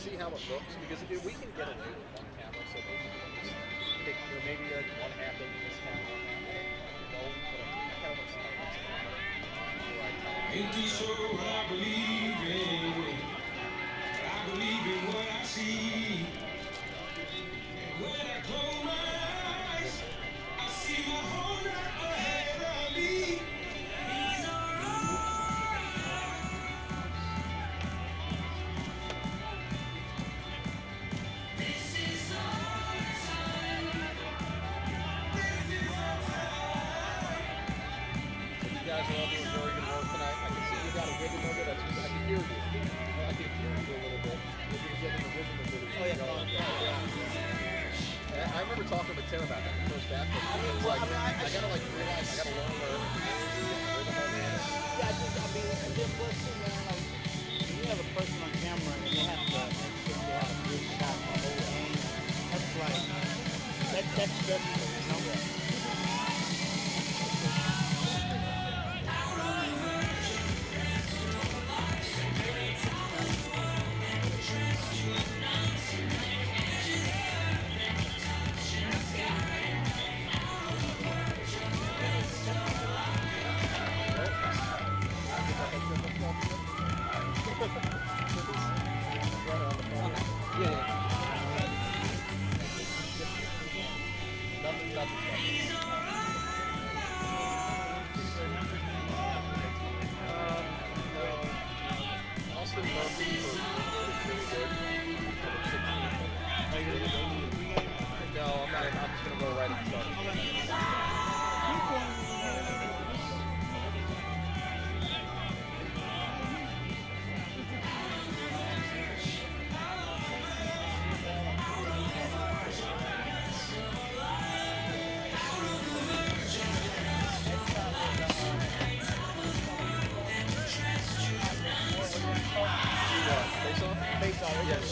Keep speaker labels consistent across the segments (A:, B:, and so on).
A: see how it looks because if we can get away with one camera, so maybe pick, maybe like one half of this camera, one half. No, but I kind of want to see how it looks in the camera.
B: Ain't too sure what I believe in. I believe in what I see. And when I close my eyes, I see my whole life ahead of me. He's alright. This is our time. This is our time.
A: You guys are all doing very good work tonight. I can see you got a rhythm of it. I can hear you. I can hear you a little bit. You're getting the rhythm of it. Oh, yeah. I remember talking to Tim about that first half. It was like, I gotta like realize, I gotta learn where rhythm of it is.
C: Yeah, and then plus, like, you have a person on camera and they have to have a good shot the whole game. That's like, that's stressful, you know?
A: Austin Murphy was really good. No, I'm not. I'm just gonna go right at the start.
C: Face off.
A: Yes.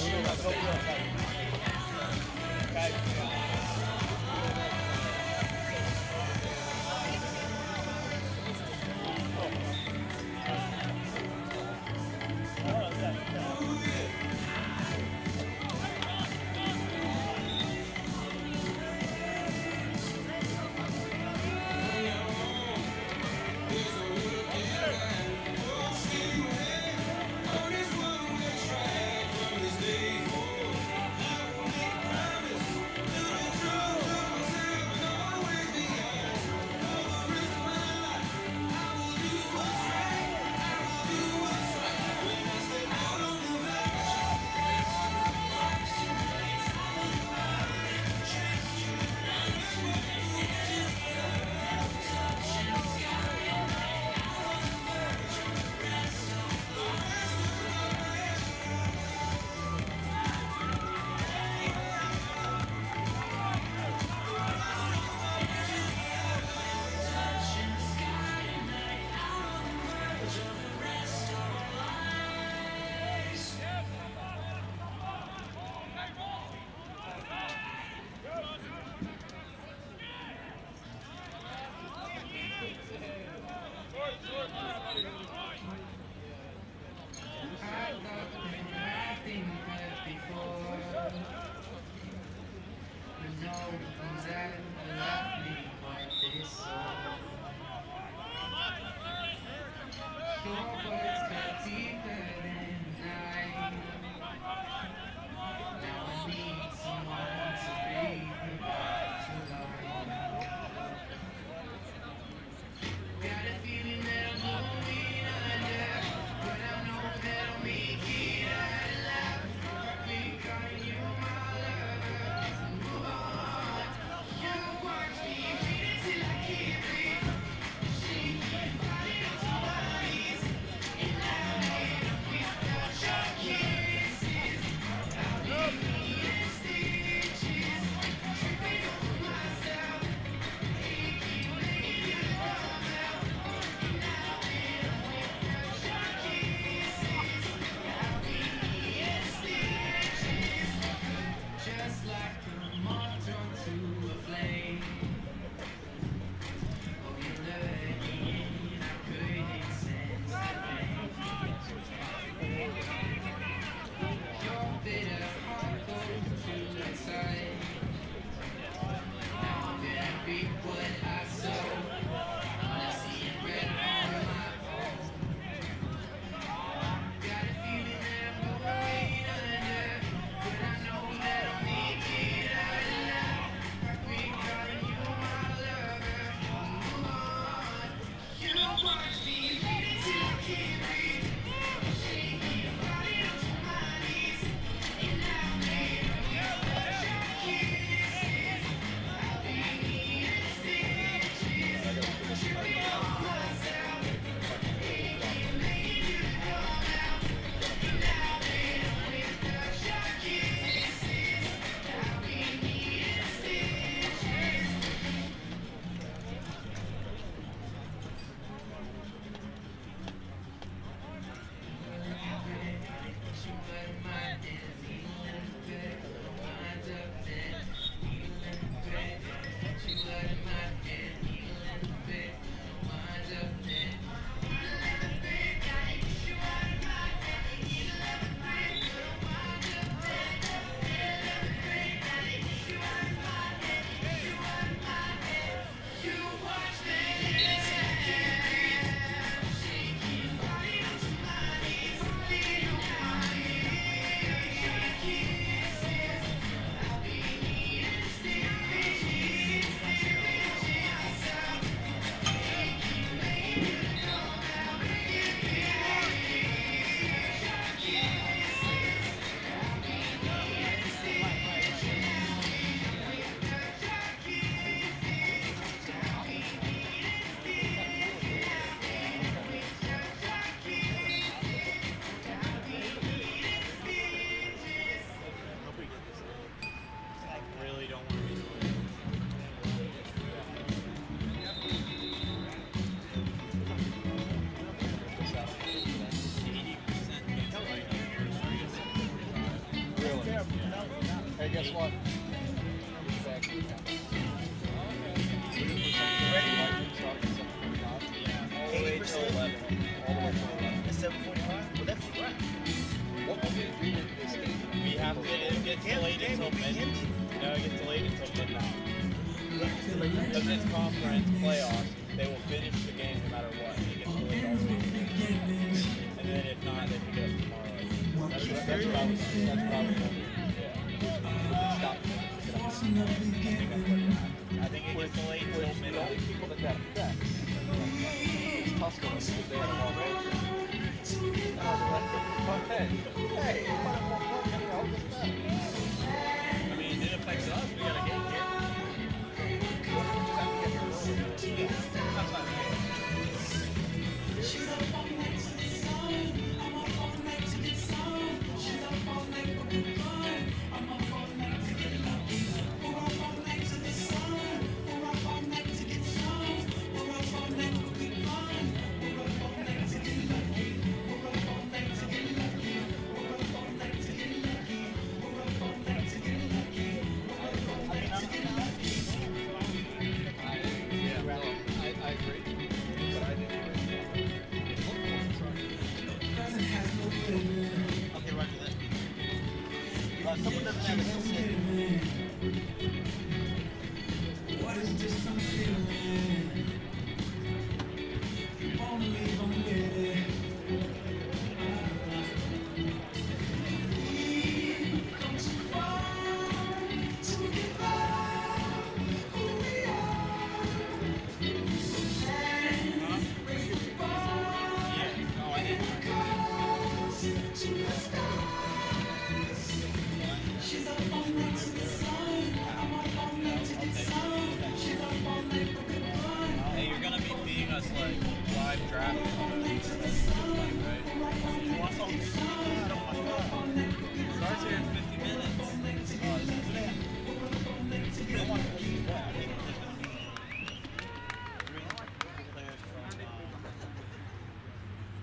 A: guess what? It's back in town.
C: Ready?
A: All the way to 11. All the way to 11.
C: It's 7:45. Well, that's a wrap.
A: What will we do with this game?
D: We have to, it gets delayed until midnight. No, it gets delayed until midnight. Because it's conference playoffs, they will finish the game no matter what. It gets delayed all the way to midnight. And then if not, they pick it up tomorrow. That's what I was told.
A: Stop.
D: I think it gets delayed until
A: The only
D: midnight.
A: people that got affected is Tusculum because they had a long road trip. Hey,
D: I mean, it affects us. We got a game here. That's not fair.
A: I agree, but I didn't agree.
C: Okay, roger that. Someone doesn't have a headset.
B: What is this I'm feeling? Wanna leave, I'm ready. Come too far to give up who we are. So raise the bar to the stars. She's up all night to the sun. I'm up all night to get some. She's up all night for good fun.
D: Hey, you're gonna be feeding us like live draft. Right? You want some? Starts here in 50 minutes.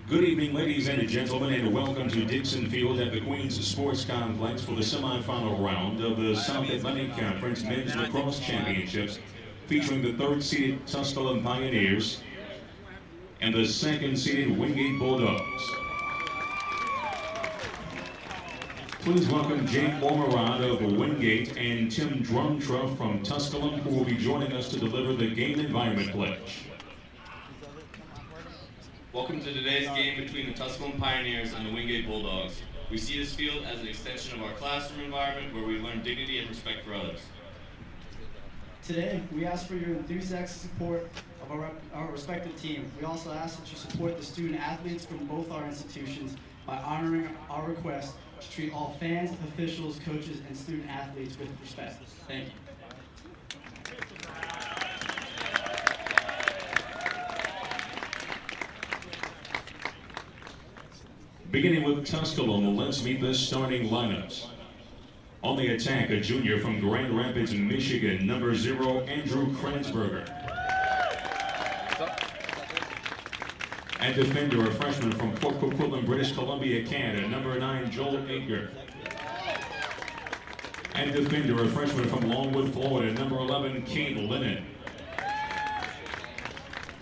E: Good evening, ladies and gentlemen, and welcome to Dixon Field at the Queens Sports Complex for the semifinal round of the South Atlantic Conference Men's Lacrosse Championships, featuring the third-seeded Tusculum Pioneers and the second-seeded Wingate Bulldogs. Please welcome Jake Ormerod of Wingate and Tim Drumtruff from Tusculum, who will be joining us to deliver the Game Environment Pledge.
F: Welcome to today's game between the Tusculum Pioneers and the Wingate Bulldogs. We see this field as an extension of our classroom environment where we learn dignity and respect for others.
G: Today, we ask for your enthusiastic support of our respective team. We also ask that you support the student athletes from both our institutions by honoring our request to treat all fans, officials, coaches, and student athletes with respect. Thank you.
E: Beginning with Tusculum, let's meet the starting lineups. On the attack, a junior from Grand Rapids, Michigan, number 0, Andrew Kranzberger. And defender, a freshman from Port Coquitlam, British Columbia, Canada, number 9, Joel Aker. And defender, a freshman from Longwood, Florida, number 11, Kate Lennon.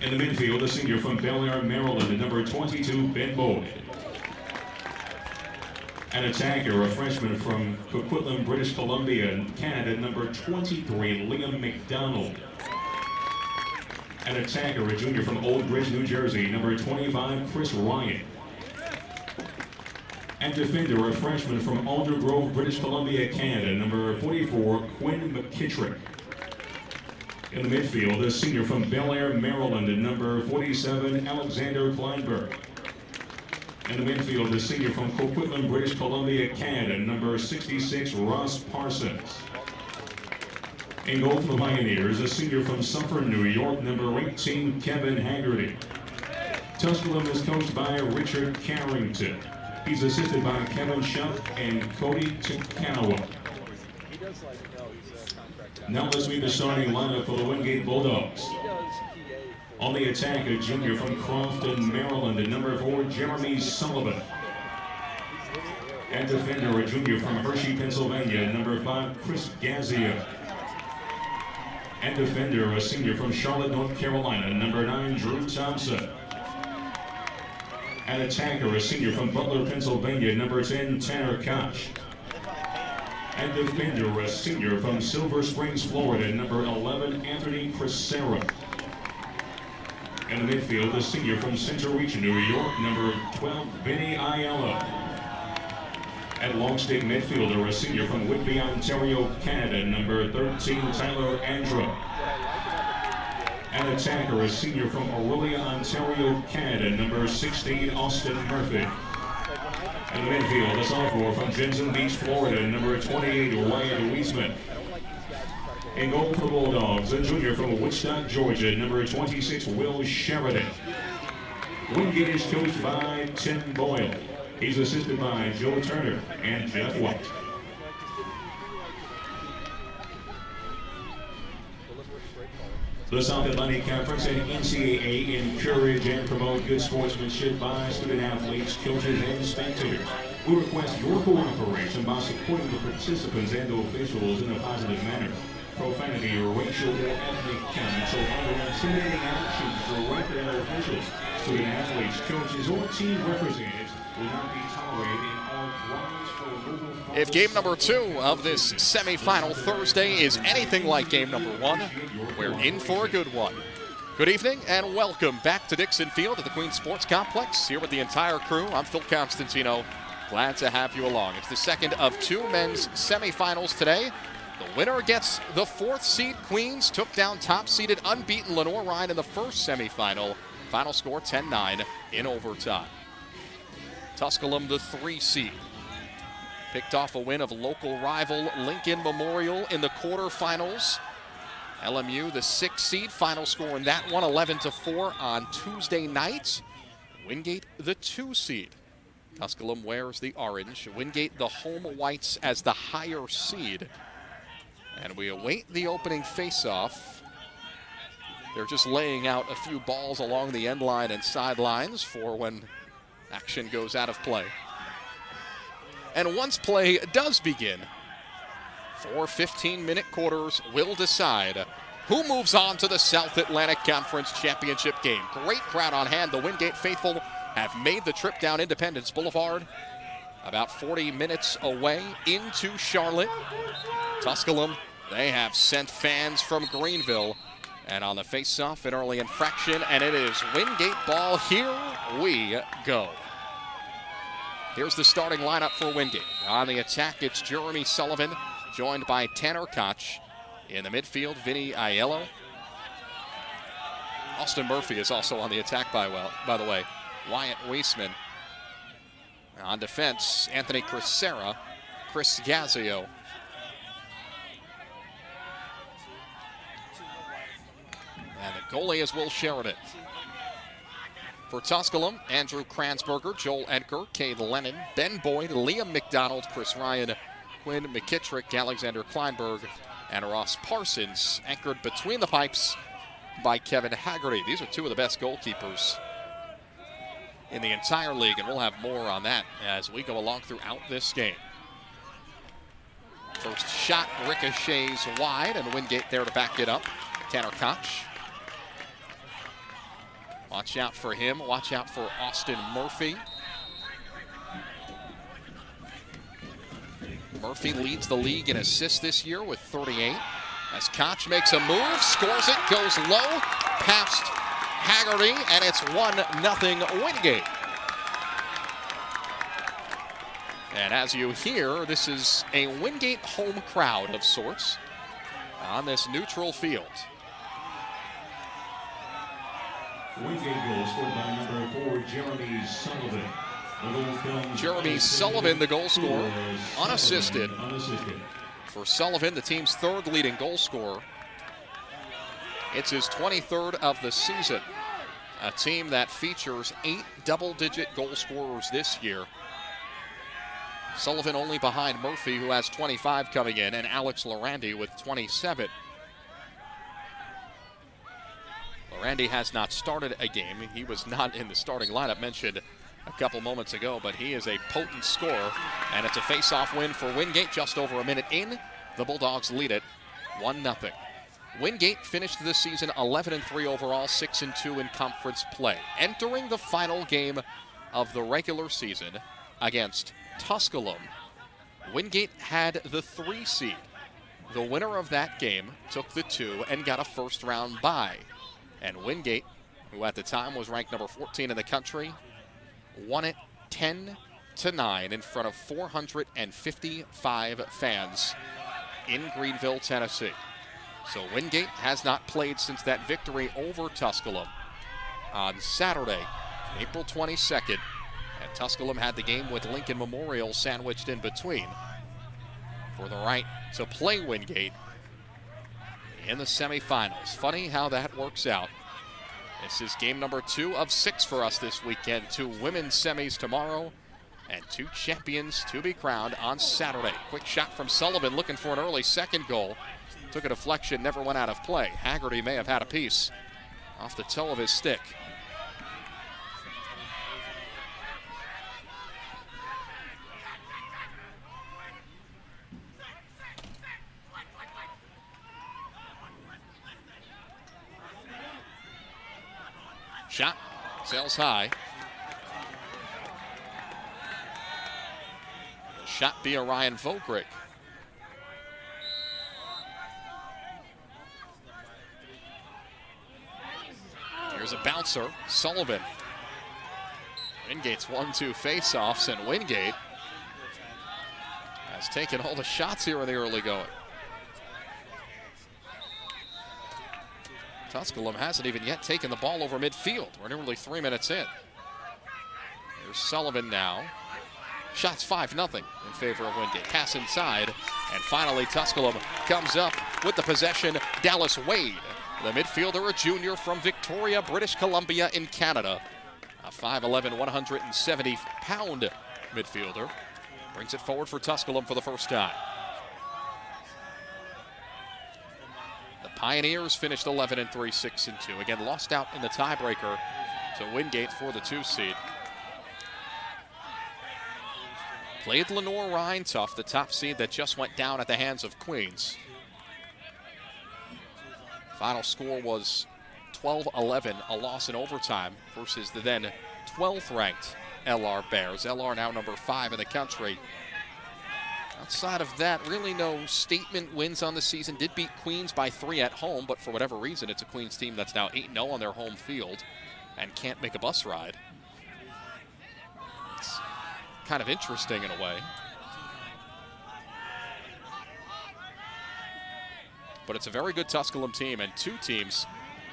E: In the midfield, a senior from Bel Air, Maryland, number 22, Ben Boyd. An attacker, a freshman from Coquitlam, British Columbia, Canada, number 23, Liam McDonald. An attacker, a junior from Old Bridge, New Jersey, number 25, Chris Ryan. And defender, a freshman from Alder Grove, British Columbia, Canada, number 44, Quinn McKittrick. In the midfield, a senior from Bel Air, Maryland, number 47, Alexander Kleinberg. In the midfield, the senior from Coquitlam, British Columbia, Canada, number 66, Ross Parsons. In goal for the Pioneers, a senior from Suffern, New York, number 18, Kevin Haggerty. Tusculum is coached by Richard Carrington. He's assisted by Kevin Shuck and Cody Tikanawa.
A: He does like, no, he's contracted out.
E: Now let's meet the starting lineup for the Wingate Bulldogs.
A: He does PA
E: On the attack, a junior from Crofton, Maryland, number 4, Jeremy Sullivan. And defender, a junior from Hershey, Pennsylvania, number 5, Chris Gazio. And defender, a senior from Charlotte, North Carolina, number 9, Drew Thompson. And attacker, a senior from Butler, Pennsylvania, number 10, Tanner Koch. And defender, a senior from Silver Springs, Florida, number 11, Anthony Crisera. And the midfield, a senior from Center Reach, New York, number 12, Vinny Aiello. And long stick midfielder, a senior from Whitby, Ontario, Canada, number 13, Tyler Andra. And attacker, a senior from Aurelia, Ontario, Canada, number 16, Austin Murphy. And the midfield, a sophomore from Jensen Beach, Florida, number 28, Wyatt Wiesman. In goal for the Bulldogs, a junior from Woodstock, Georgia, number 26, Will Sheridan. Wingate is coached by Tim Boyle. He's assisted by Joe Turner and Jeff White. The South Atlantic Conference and NCAA encourage and promote good sportsmanship by student athletes, coaches, and spectators. We request your cooperation by supporting the participants and officials in a positive manner. Profanity, racial, or ethnic comments or other intimidating actions directed at officials, student athletes, coaches, or team representatives will not be tolerated in all grounds for removal.
H: If game number 2 of this semifinal Thursday is anything like game number 1, we're in for a good one. Good evening and welcome back to Dixon Field at the Queen Sports Complex. Here with the entire crew, I'm Phil Constantino. Glad to have you along. It's the second of 2 men's semifinals today. The winner gets the 4th seed. Queens took down top-seeded unbeaten Lenore Ryan in the first semifinal. Final score 10-9 in overtime. Tusculum, the 3 seed, picked off a win of local rival Lincoln Memorial in the quarterfinals. LMU, the 6 seed, final score in that one 11-4 on Tuesday night. Wingate, the 2 seed. Tusculum wears the orange. Wingate, the home whites, as the higher seed. And we await the opening face-off. They're just laying out a few balls along the end line and sidelines for when action goes out of play. And once play does begin, 4 15-minute quarters will decide who moves on to the South Atlantic Conference Championship game. Great crowd on hand. The Wingate faithful have made the trip down Independence Boulevard, about 40 minutes away into Charlotte. Tusculum, they have sent fans from Greenville. And on the face-off, an early infraction, and it is Wingate ball. Here we go. Here's the starting lineup for Wingate. On the attack, it's Jeremy Sullivan, joined by Tanner Koch. In the midfield, Vinny Aiello. Austin Murphy is also on the attack, by the way. Wyatt Wiesman. On defense, Anthony Crisera, Chris Gazio. And the goalie is Will Sheridan. For Tusculum, Andrew Kransberger, Joel Edgar, Cade Lennon, Ben Boyd, Liam McDonald, Chris Ryan, Quinn McKittrick, Alexander Kleinberg, and Ross Parsons, anchored between the pipes by Kevin Haggerty. These are 2 of the best goalkeepers in the entire league, and we'll have more on that as we go along throughout this game. First shot ricochets wide, and Wingate there to back it up. Tanner Koch. Watch out for him. Watch out for Austin Murphy. Murphy leads the league in assists this year with 38. As Koch makes a move, scores it, goes low, past Haggerty, and it's 1-0 Wingate. And as you hear, this is a Wingate home crowd of sorts on this neutral field.
E: Wingate goal scored by number 4, Jeremy Sullivan.
H: Jeremy Sullivan, the goal scorer, unassisted. For Sullivan, the team's 3rd leading goal scorer. It's his 23rd of the season. A team that features 8 double-digit goal scorers this year. Sullivan only behind Murphy, who has 25 coming in, and Alex Lorandi with 27. Lorandi has not started a game. He was not in the starting lineup. Mentioned a couple moments ago, but he is a potent scorer, and it's a face-off win for Wingate just over a minute in. The Bulldogs lead it 1-0. Wingate finished this season 11-3 overall, 6-2 in conference play. Entering the final game of the regular season against Tusculum, Wingate had the 3 seed. The winner of that game took the 2 and got a first-round bye. And Wingate, who at the time was ranked number 14 in the country, won it 10-9 in front of 455 fans in Greenville, Tennessee. So Wingate has not played since that victory over Tusculum on Saturday, April 22nd. And Tusculum had the game with Lincoln Memorial sandwiched in between for the right to play Wingate in the semifinals. Funny how that works out. This is game number 2 of 6 for us this weekend. 2 women's semis tomorrow and 2 champions to be crowned on Saturday. Quick shot from Sullivan looking for an early second goal. Took a deflection, never went out of play. Haggerty may have had a piece off the toe of his stick. Shot sails high. Shot via Ryan Vogrick. Here's a bouncer, Sullivan. Wingate's 1-2 face-offs, and Wingate has taken all the shots here in the early going. Tusculum hasn't even yet taken the ball over midfield. We're nearly 3 minutes in. Here's Sullivan now. Shots 5-0 in favor of Wingate. Pass inside, and finally Tusculum comes up with the possession. Dallas Wade, the midfielder, a junior from Victoria, British Columbia in Canada. A 5'11", 170-pound midfielder. Brings it forward for Tusculum for the first time. The Pioneers finished 11-3, 6-2. Again, lost out in the tiebreaker to Wingate for the 2 seed. Played Lenore Rhine tough, the top seed that just went down at the hands of Queens. Final score was 12-11, a loss in overtime versus the then 12th ranked LR Bears. LR now number 5 in the country. Outside of that, really no statement wins on the season. Did beat Queens by 3 at home, but for whatever reason, it's a Queens team that's now 8-0 on their home field and can't make a bus ride. It's kind of interesting in a way. But it's a very good Tusculum team and 2 teams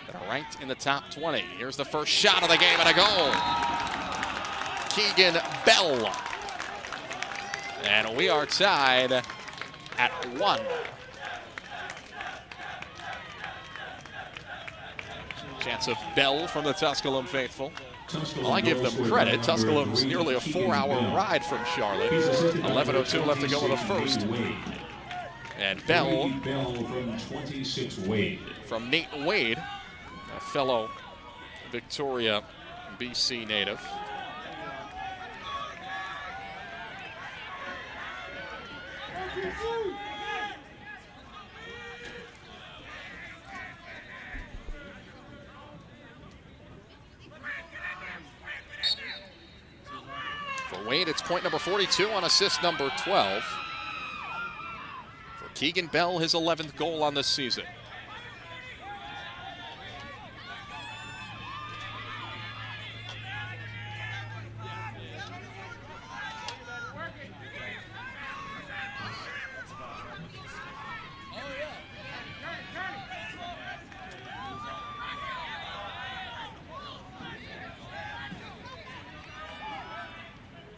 H: that are ranked in the top 20. Here's the first shot of the game and a goal. Keegan Bell. And we are tied at 1. Chance of Bell from the Tusculum faithful. Well, I give them credit. Tusculum's nearly a 4-hour ride from Charlotte. 11:02 left to go in the first. And Bell
E: from 26 Wade.
H: From Nate Wade, a fellow Victoria, BC native. For Wade, it's point number 42 on assist number 12. For Keegan Bell, his 11th goal on this season.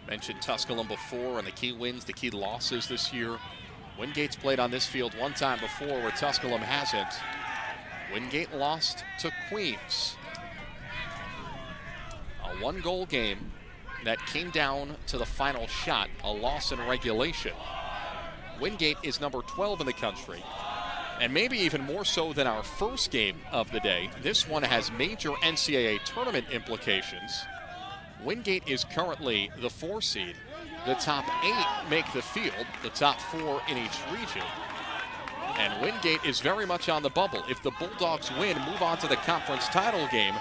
H: Mentioned Tusculum before and the key wins, the key losses this year. Wingate's played on this field one time before where Tusculum hasn't. Wingate lost to Queens. A 1-goal game that came down to the final shot, a loss in regulation. Wingate is number 12 in the country, and maybe even more so than our first game of the day. This one has major NCAA tournament implications. Wingate is currently the 4 seed. The top 8 make the field, the top 4 in each region. And Wingate is very much on the bubble. If the Bulldogs win, move on to the conference title game,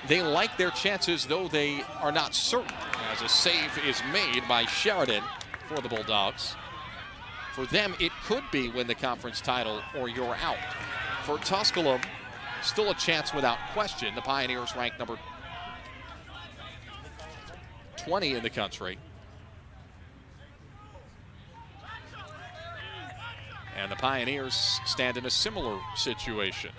H: they like their chances, though they are not certain, as a save is made by Sheridan for the Bulldogs. For them, it could be win the conference title or you're out. For Tusculum, still a chance without question. The Pioneers ranked number 20 in the country. And the Pioneers stand in a similar situation.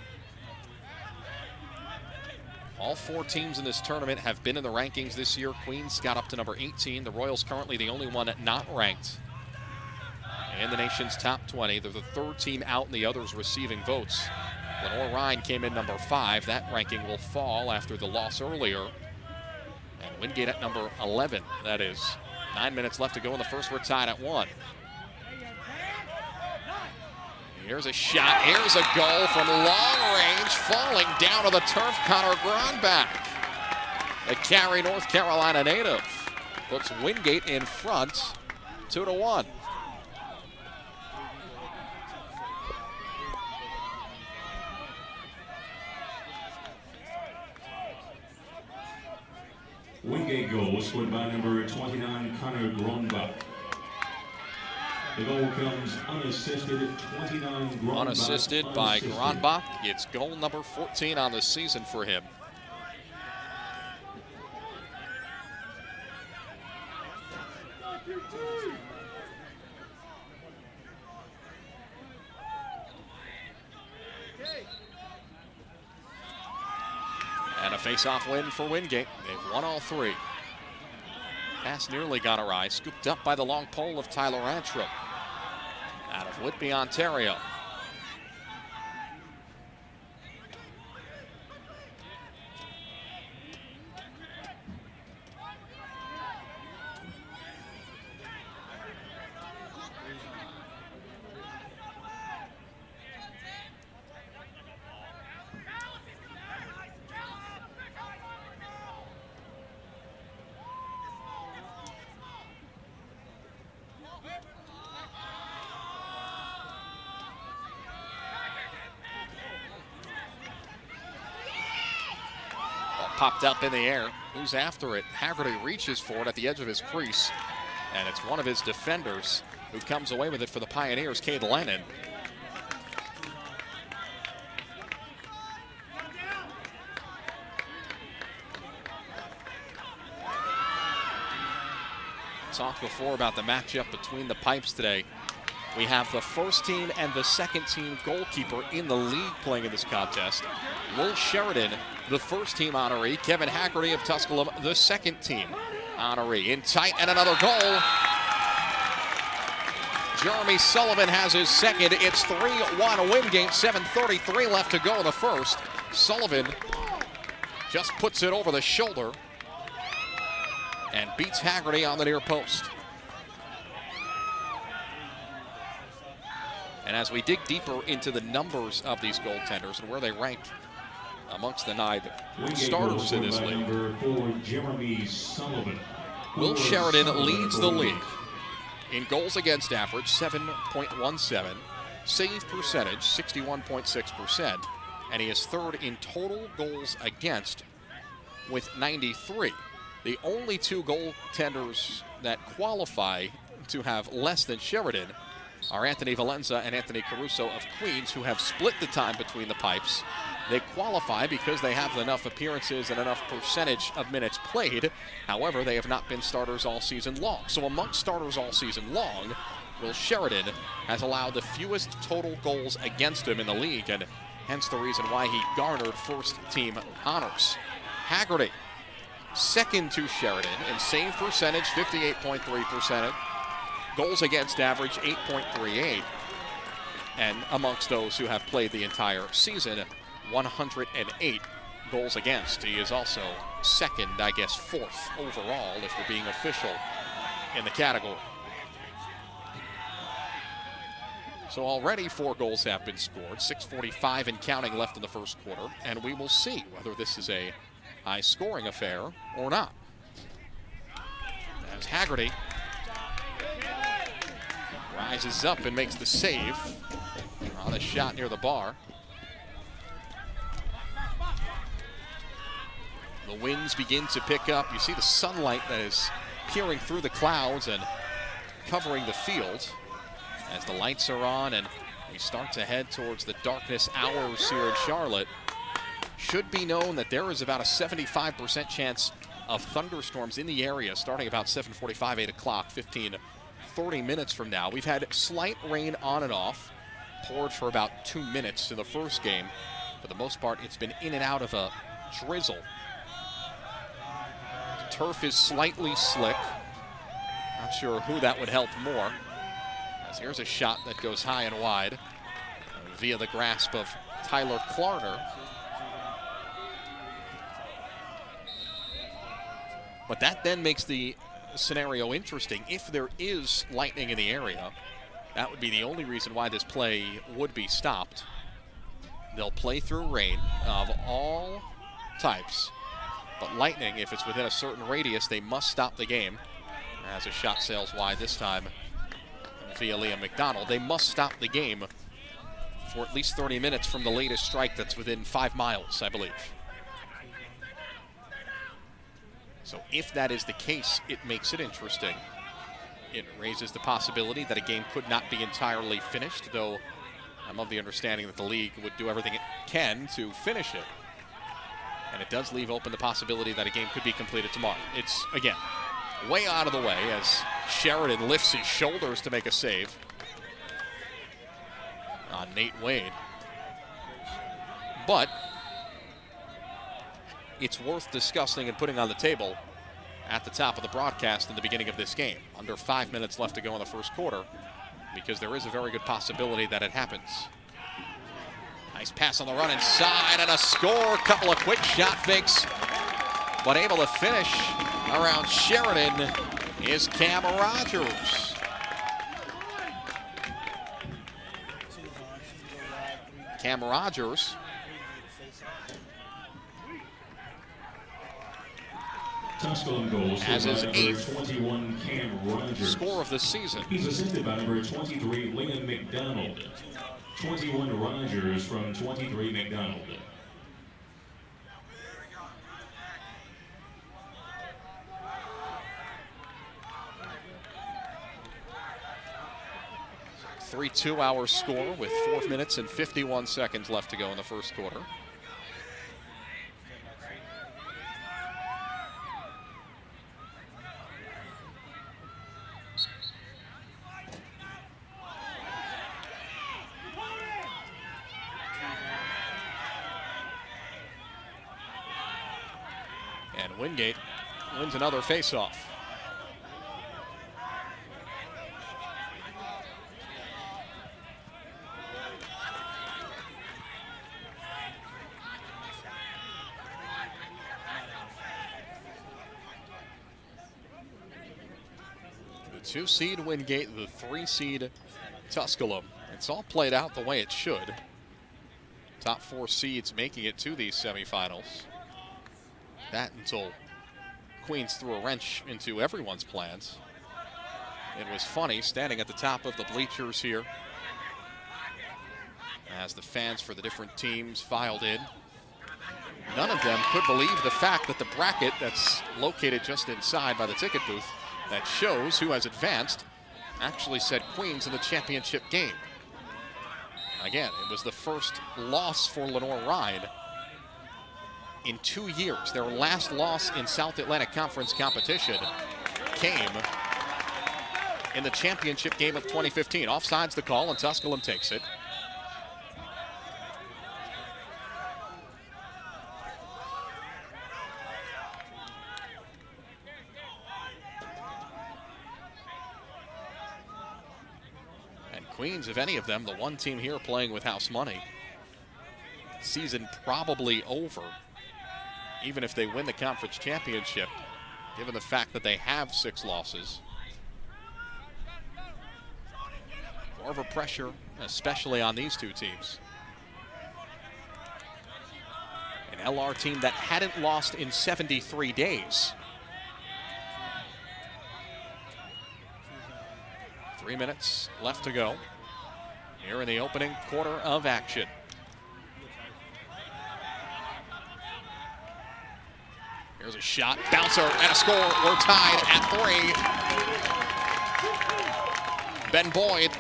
H: All 4 teams in this tournament have been in the rankings this year. Queens got up to number 18. The Royals currently the only one not ranked in the nation's top 20. They're the 3rd team out and the others receiving votes. Lenore-Rhine came in number 5. That ranking will fall after the loss earlier. And Wingate at number 11, that is. 9 minutes left to go in the first. We're tied at 1. Here's a shot. Here's a goal from long range. Falling down to the turf, Connor Gronbach. The Cary, North Carolina native puts Wingate in front, 2-1.
E: Wingate goal scored by number 29, Connor Gronbach. The goal comes unassisted, 29 Gronbach.
H: Unassisted by Gronbach. It's goal number 14 on the season for him. And a face-off win for Wingate. They've won all 3. Pass nearly got awry, scooped up by the long pole of Tyler Antrim out of Whitby, Ontario. Popped up in the air. Who's after it? Haggerty reaches for it at the edge of his crease, and it's one of his defenders who comes away with it for the Pioneers, Cade Lennon. Talked before about the matchup between the Pipes today. We have the 1st team and the 2nd team goalkeeper in the league playing in this contest. Will Sheridan, the 1st team honoree. Kevin Haggerty of Tusculum, the 2nd team honoree. In tight and another goal. Jeremy Sullivan has his 2nd. It's 3-1 Wingate, 7:33 left to go in the first. Sullivan just puts it over the shoulder and beats Haggerty on the near post. And as we dig deeper into the numbers of these goaltenders and where they rank amongst the 9 starters in this league,
E: Number 4, Jeremy Sullivan.
H: Will Sheridan leads the league in goals against average, 7.17, save percentage, 61.6%, and he is 3rd in total goals against with 93. The only 2 goaltenders that qualify to have less than Sheridan are Anthony Valenza and Anthony Caruso of Queens, who have split the time between the Pipes. They qualify because they have enough appearances and enough percentage of minutes played. However, they have not been starters all season long. So amongst starters all season long, Will Sheridan has allowed the fewest total goals against him in the league, and hence the reason why he garnered 1st team honors. Haggerty, 2nd to Sheridan in save percentage, 58.3%. Goals against average, 8.38. And amongst those who have played the entire season, 108 goals against. He is also 2nd, I guess 4th overall, if we're being official, in the category. So already 4 goals have been scored, 6:45 and counting left in the first quarter, and we will see whether this is a high-scoring affair or not. As Haggerty rises up and makes the save on a shot near the bar. The winds begin to pick up. You see the sunlight that is peering through the clouds and covering the field as the lights are on and we start to head towards the darkness hours here in Charlotte. Should be known that there is about a 75% chance of thunderstorms in the area starting about 7:45, 8 o'clock, 30 minutes from now. We've had slight rain on and off, poured for about 2 minutes in the first game. For the most part, it's been in and out of a drizzle. The turf is slightly slick. Not sure who that would help more. As here's a shot that goes high and wide via the grasp of Tyler Klarner. But that then makes the scenario interesting. If there is lightning in the area, that would be the only reason why this play would be stopped. They'll play through rain of all types. But lightning, if it's within a certain radius, they must stop the game. As a shot sails wide this time via Liam McDonald. They must stop the game for at least 30 minutes from the latest strike that's within 5 miles, I believe. So if that is the case, it makes it interesting. It raises the possibility that a game could not be entirely finished, though I'm of the understanding that the league would do everything it can to finish it. And it does leave open the possibility that a game could be completed tomorrow. It's, again, way out of the way as Sheridan lifts his shoulders to make a save on Nate Wade. But it's worth discussing and putting on the table at the top of the broadcast in the beginning of this game. Under 5 minutes left to go in the first quarter, because there is a very good possibility that it happens. Nice pass on the run inside and a score. Couple of quick shot fakes, but able to finish around Sheridan is Cam Rogers. Cam Rogers
E: Tusculum goals
H: as his
E: number
H: 8th
E: 21 Cam Rogers.
H: Score of the season.
E: He's assisted by number 23 Liam McDonald. 21 Rogers from 23 McDonald.
H: A 3-2-hour score with 4 minutes and 51 seconds left to go in the first quarter. And Wingate wins another faceoff. The 2-seed Wingate, the 3-seed Tusculum. It's all played out the way it should. Top 4 seeds making it to these semifinals. That until Queens threw a wrench into everyone's plans. It was funny standing at the top of the bleachers here as the fans for the different teams filed in. None of them could believe the fact that the bracket that's located just inside by the ticket booth that shows who has advanced actually said Queens in the championship game. Again, it was the first loss for Lenore Ride in 2 years. Their last loss in South Atlantic Conference competition came in the championship game of 2015. Offsides the call, and Tusculum takes it. And Queens, if any of them, the one team here playing with house money. Season probably over, even if they win the conference championship, given the fact that they have 6 losses. More of a pressure, especially on these two teams. An LR team that hadn't lost in 73 days. 3 minutes left to go here in the opening quarter of action. Here's a shot, bouncer, and a score. We're tied at 3. Ben Boyd,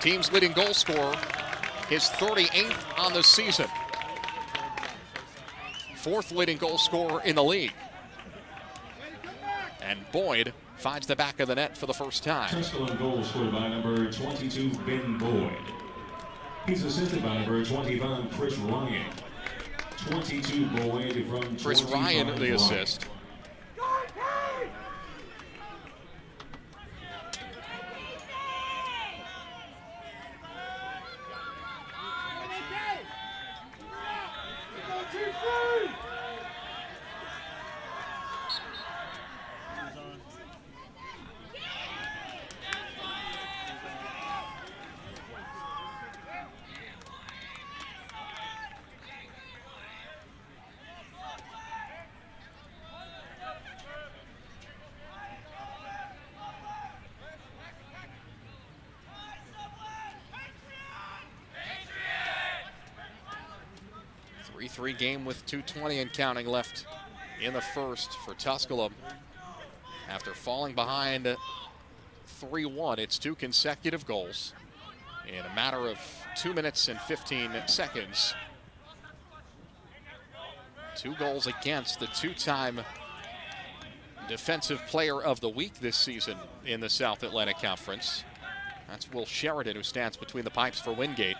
H: team's leading goal scorer, his 38th on the season. 4th leading goal scorer in the league. And Boyd finds the back of the net for the first time.
E: Tusculum goal scored by number 22, Ben Boyd. He's assisted by number 25, Chris Ryan. 22 Boyd from
H: Chris Ryan, the assist. Three game with 2:20 and counting left in the first for Tusculum. After falling behind 3-1, it's 2 consecutive goals in a matter of 2 minutes and 15 seconds. 2 goals against the 2-time Defensive Player of the Week this season in the South Atlantic Conference. That's Will Sheridan, who stands between the pipes for Wingate.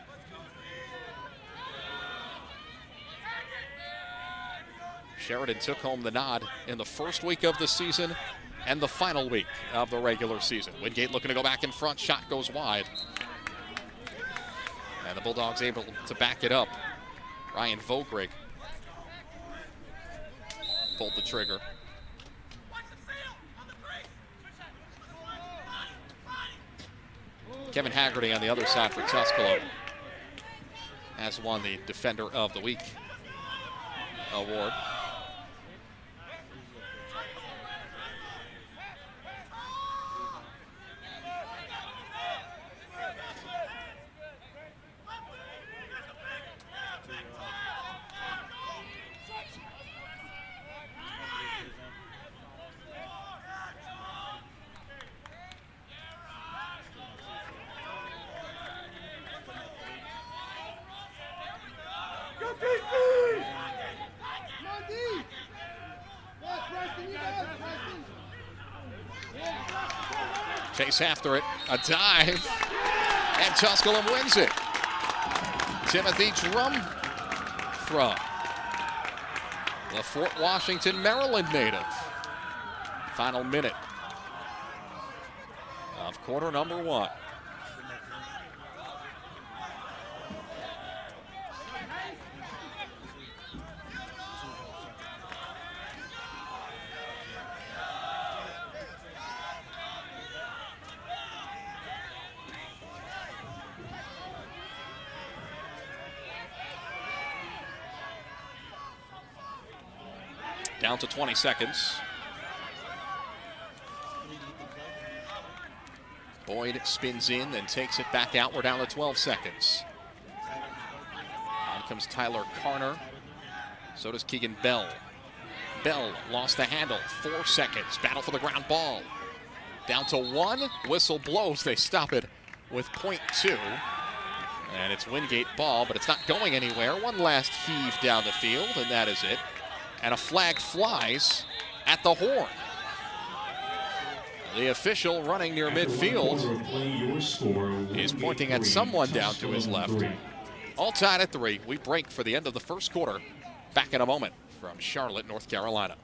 H: Sheridan took home the nod in the first week of the season and the final week of the regular season. Wingate looking to go back in front. Shot goes wide. And the Bulldogs able to back it up. Ryan Vogrig pulled the trigger. Kevin Haggerty on the other side for Tusculum has won the Defender of the Week award. Chase after it, a dive, and Tusculum wins it. Timothy Drum from the Fort Washington, Maryland native. Final minute of quarter number 1. Down to 20 seconds. Boyd spins in, then takes it back out. We're down to 12 seconds. On comes Tyler Carner. So does Keegan Bell. Bell lost the handle. 4 seconds. Battle for the ground ball. Down to 1. Whistle blows. They stop it with .2. And it's Wingate ball, but it's not going anywhere. One last heave down the field, and that is it. And a flag flies at the horn. The official running near midfield is pointing at someone down to his left. All tied at 3. We break for the end of the first quarter. Back in a moment from Charlotte, North Carolina.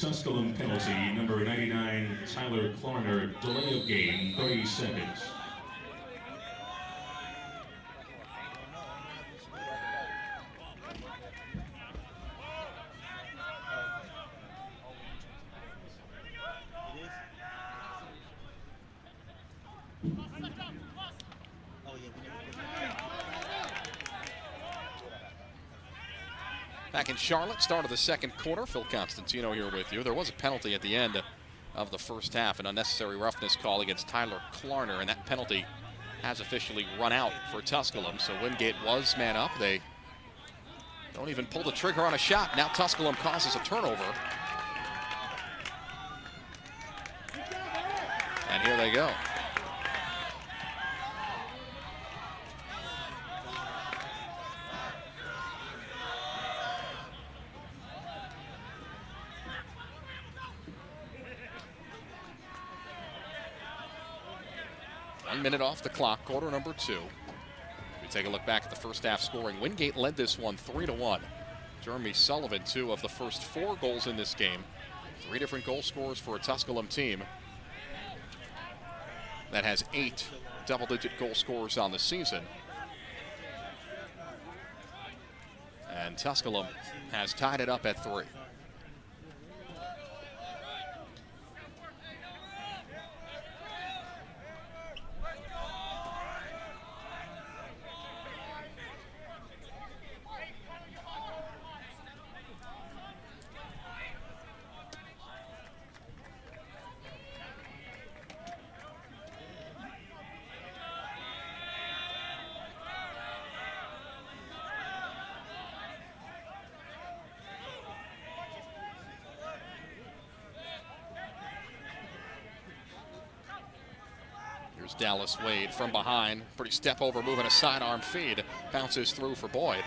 E: Tusculum penalty, number 99, Tyler Klarner, delay of game, 30 seconds.
H: Back in Charlotte, start of the second quarter. Phil Constantino here with you. There was a penalty at the end of the first half, an unnecessary roughness call against Tyler Klarner, and that penalty has officially run out for Tusculum. So Wingate was man up. They don't even pull the trigger on a shot. Now Tusculum causes a turnover. And here they go. One minute off the clock, quarter number 2. We take a look back at the first half scoring. Wingate led this one 3-1. Jeremy Sullivan, 2 of the first 4 goals in this game. 3 different goal scorers for a Tusculum team that has 8 double-digit goal scorers on the season. And Tusculum has tied it up at 3. Dallas Wade from behind, pretty step over, moving a sidearm feed, bounces through for Boyd.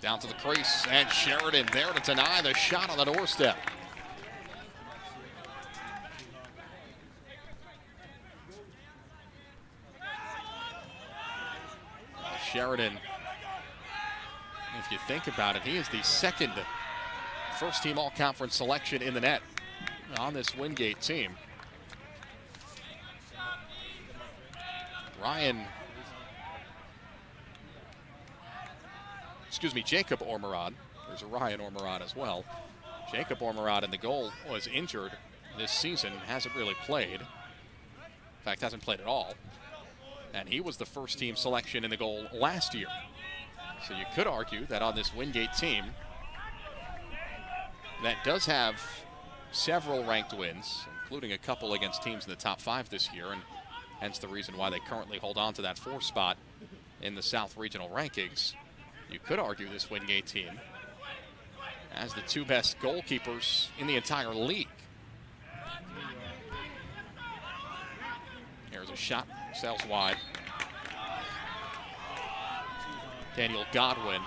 H: Down to the crease, and Sheridan there to deny the shot on the doorstep. Sheridan, if you think about it, he is the second first-team all-conference selection in the net on this Wingate team. Jacob Ormerod. There's a Ryan Ormerod as well. Jacob Ormerod in the goal was injured this season, hasn't really played. In fact, hasn't played at all. And he was the first-team selection in the goal last year. So you could argue that on this Wingate team that does have several ranked wins, including a couple against teams in the top 5 this year, and hence the reason why they currently hold on to that 4th spot in the South Regional rankings. You could argue this Wingate team as the 2 best goalkeepers in the entire league. Here's a shot, sails wide. Daniel Godwin.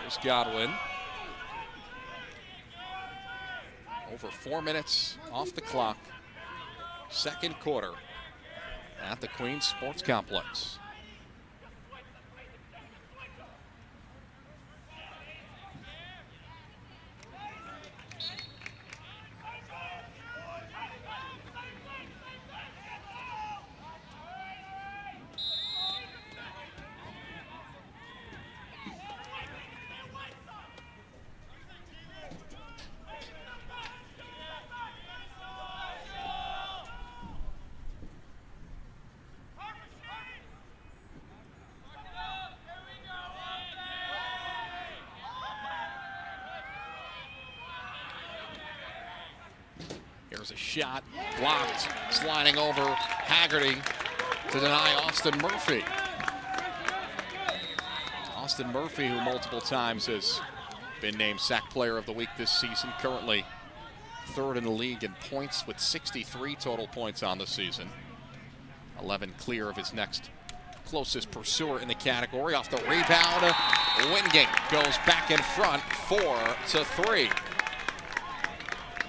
H: Here's Godwin. Over 4 minutes off the clock. Second quarter at the Queens Sports Complex. There's a shot, blocked, sliding over Haggerty to deny Austin Murphy. Austin Murphy, who multiple times has been named SAC Player of the Week this season, currently third in the league in points with 63 total points on the season. 11 clear of his next closest pursuer in the category. Off the rebound, Wingate goes back in front, 4-3.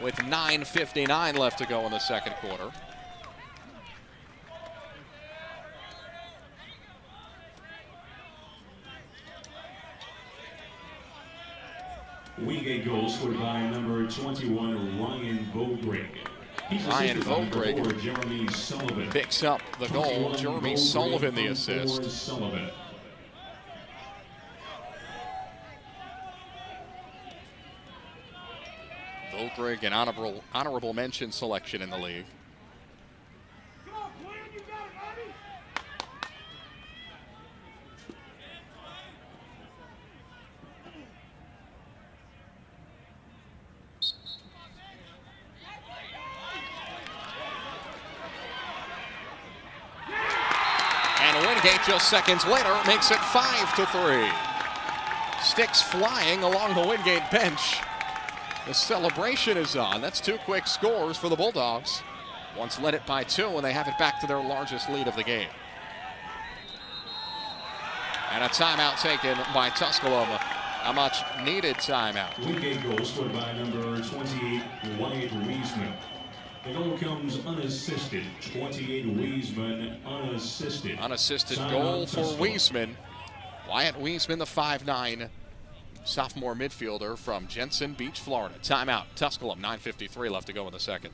H: With 9:59 left to go in the second quarter.
E: Wingate goal scored by number 21, Ryan Vogrig.
H: Ryan Vogrig
E: Jeremy Sullivan
H: picks up the goal. Jeremy Sullivan the assist.
E: Sullivan.
H: Vogrig, an honorable mention selection in the league. And Wingate just seconds later makes it 5-3. Sticks flying along the Wingate bench. The celebration is on. That's 2 quick scores for the Bulldogs. Once led it by 2, and they have it back to their largest lead of the game. And a timeout taken by Tusculum. A much-needed timeout.
E: Wingate goal scored by number 28, Wyatt Wiesman. The goal comes unassisted. 28 Wiesman unassisted.
H: Unassisted goal for Wiesman. Wyatt Wiesman, the 5'9" sophomore midfielder from Jensen Beach, Florida. Timeout. Tusculum, 9:53 left to go in the second.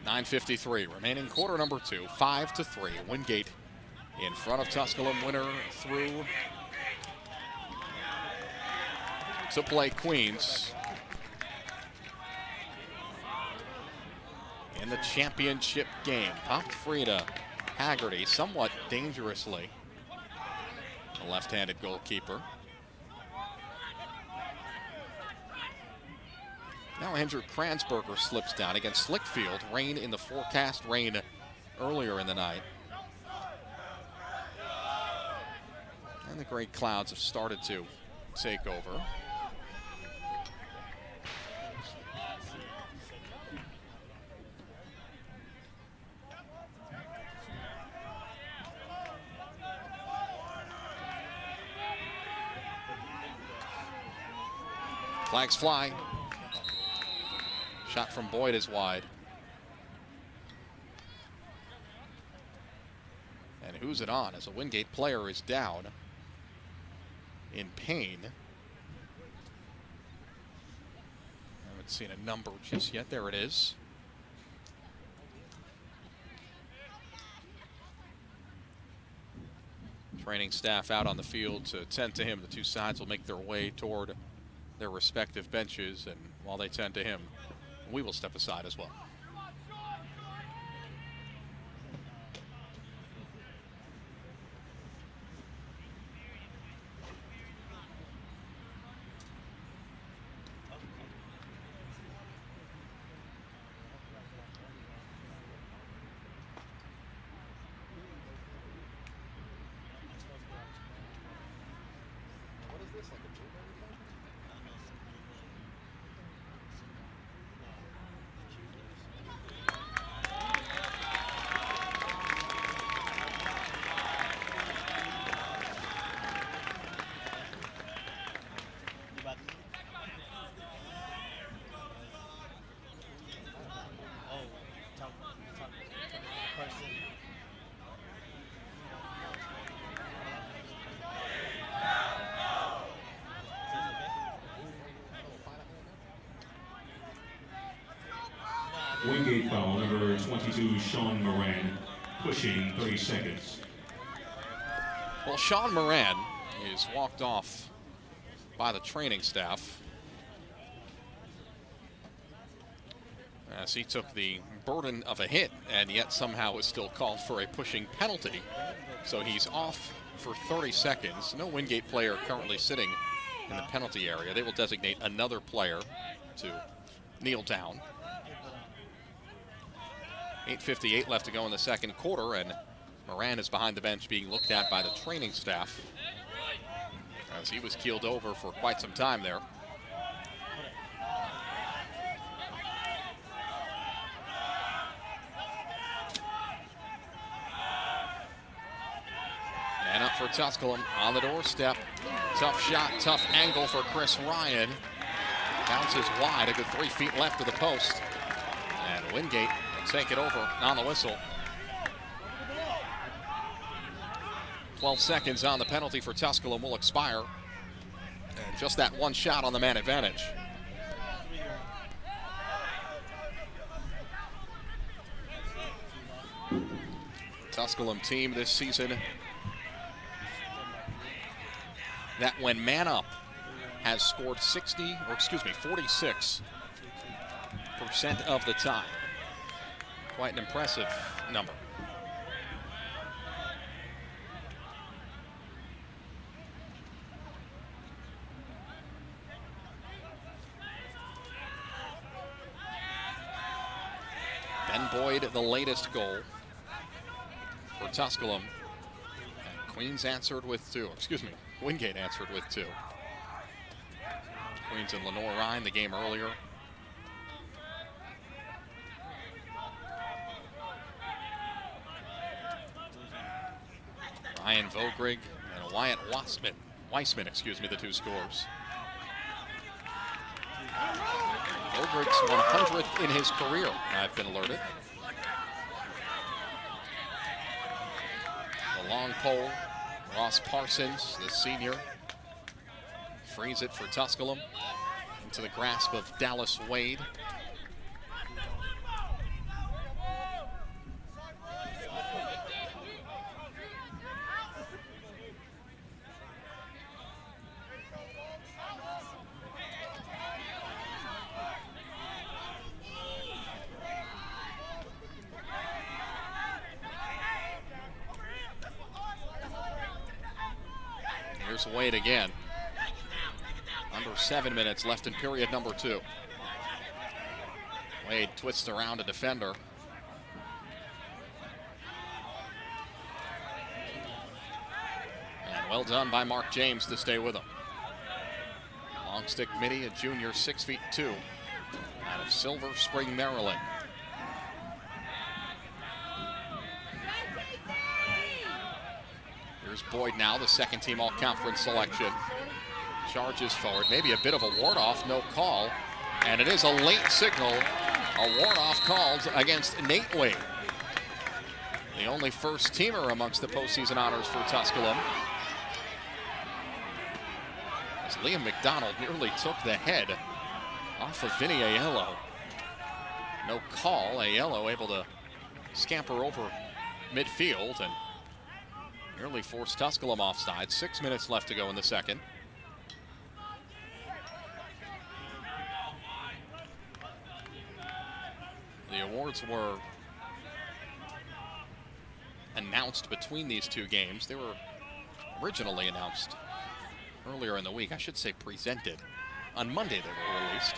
H: .953 remaining quarter number 2, 5-3. Wingate in front of Tusculum. Winner through to play Queens in the championship game. Popped free to Haggerty somewhat dangerously. The left-handed goalkeeper. Now Andrew Kransberger slips down against Slickfield. Rain in the forecast, rain earlier in the night. And the gray clouds have started to take over. Flags fly. Shot from Boyd is wide. And who's it on as a Wingate player is down in pain. Haven't seen a number just yet. There it is. Training staff out on the field to tend to him. The two sides will make their way toward their respective benches, and while they tend to him, we will step aside as well.
A: What is this, like a blueberry thing?
E: Wingate foul, number 22, Sean Moran, pushing 30 seconds.
H: Well, Sean Moran is walked off by the training staff as he took the burden of a hit and yet somehow is still called for a pushing penalty. So he's off for 30 seconds. No Wingate player currently sitting in the penalty area. They will designate another player to kneel down. 8:58 left to go in the second quarter, and Moran is behind the bench being looked at by the training staff as he was keeled over for quite some time there. And up for Tusculum on the doorstep. Tough shot, tough angle for Chris Ryan. Bounces wide, a good 3 feet left of the post. And Wingate will take it over on the whistle. 12 seconds on the penalty for Tusculum will expire. And just that one shot on the man advantage. Tusculum team this season that when man up has scored 46% of the time. Quite an impressive number. Ben Boyd, the latest goal for Tusculum. And Queens answered with two. Wingate answered with two. Queens and Lenore Ryan the game earlier. Ryan Vogrig and Wyatt Weissman, the two scores. Vogrig's 100th in his career, I've been alerted. The long pole, Ross Parsons, the senior, frees it for Tusculum into the grasp of Dallas Wade. Here's Wade again. Under 7 minutes left in period number 2. Wade twists around a defender. And well done by Mark James to stay with him. Long stick midi, a junior, 6'2", out of Silver Spring, Maryland. Here's Boyd now, the second team all-conference selection. Charges forward, maybe a bit of a ward-off, no call. And it is a late signal, a ward-off called against Nate Wade. The only first-teamer amongst the postseason honors for Tusculum. As Liam McDonald nearly took the head off of Vinny Aiello. No call, Aiello able to scamper over midfield, and Nearly forced Tusculum offside. 6 minutes left to go in the second. The awards were announced between these two games. They were originally announced earlier in the week. I should say presented. On Monday they were released.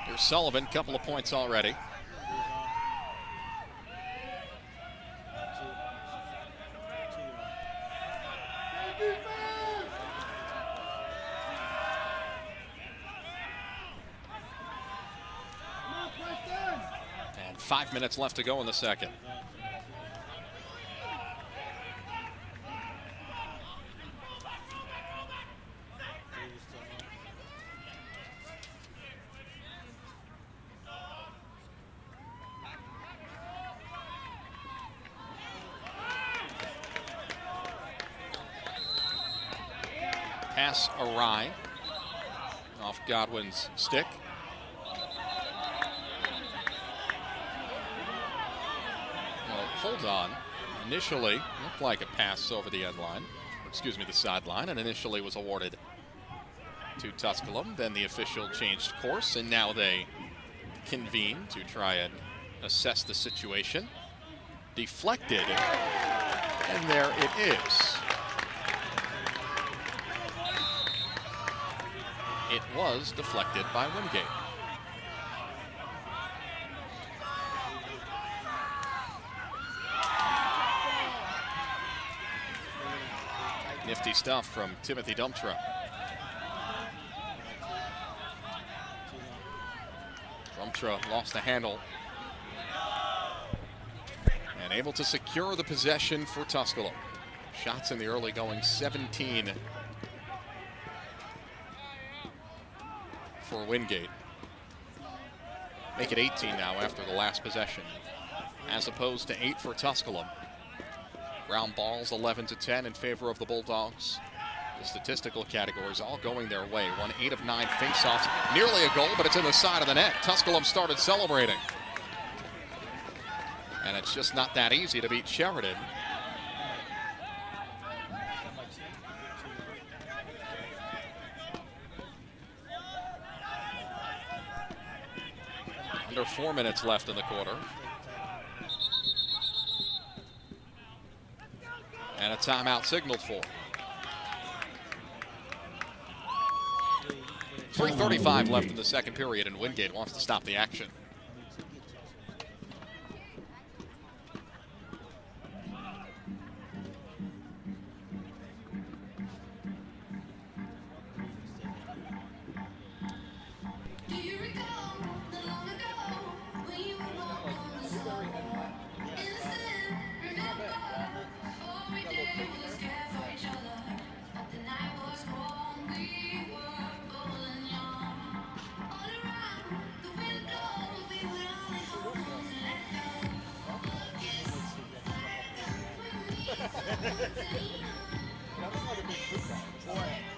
H: Here's Sullivan, couple of points already. And 5 minutes left to go in the second. Pass awry off Godwin's stick. Well, hold on. Initially looked like a pass over the end line, or excuse me, the sideline, and initially was awarded to Tusculum. Then the official changed course, and now they convene to try and assess the situation. Deflected, and there it is. It was deflected by Wingate. Nifty stuff from Timothy Dumtra. Dumtra lost the handle and able to secure the possession for Tusculum. Shots in the early going, 17 for Wingate. Make it 18 now after the last possession, as opposed to 8 for Tusculum. Ground balls 11 to 10 in favor of the Bulldogs. The statistical categories all going their way. 1 8 of 9 face-offs, nearly a goal, but it's in the side of the net. Tusculum started celebrating. And it's just not that easy to beat Sheridan. Under 4 minutes left in the quarter. And a timeout signaled for. 3:35 left in the second period, and Wingate wants to stop the action.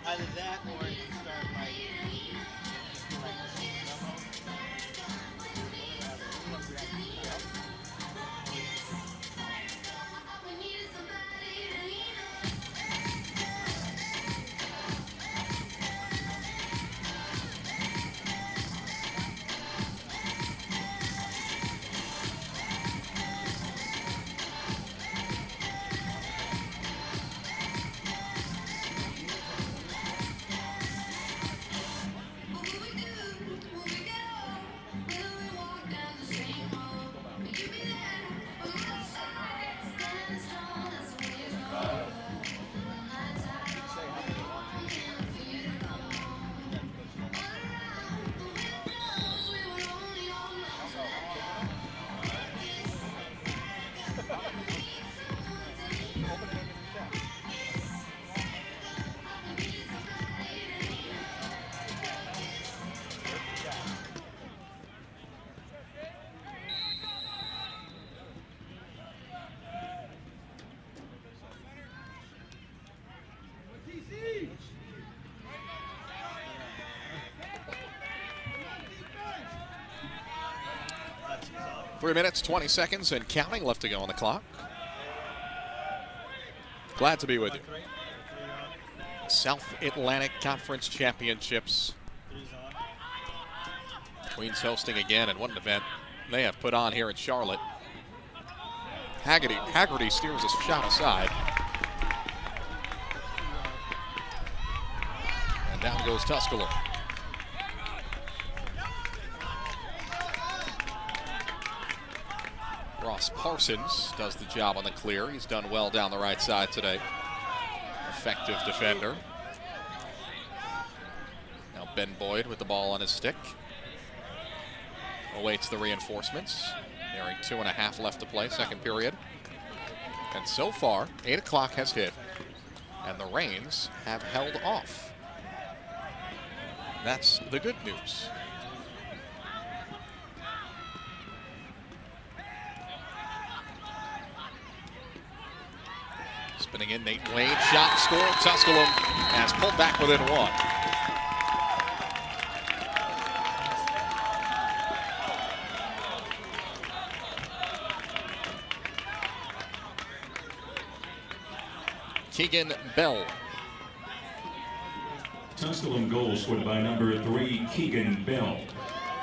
C: Either that or you start like
H: 3 minutes, 20 seconds, and counting left to go on the clock. Glad to be with you. South Atlantic Conference Championships. Queens hosting again, and what an event they have put on here in Charlotte. Haggerty steers a shot aside. And down goes Tusculum. Ross Parsons does the job on the clear. He's done well down the right side today. Effective defender. Now Ben Boyd with the ball on his stick. Awaits the reinforcements. Nearing 2.5 left to play, second period. And so far, 8 o'clock has hit, and the rains have held off. That's the good news. Spinning in, Nate Wade, shot, score. Tusculum has pulled back within one. Keegan Bell.
E: Tusculum goal scored by number 3, Keegan Bell.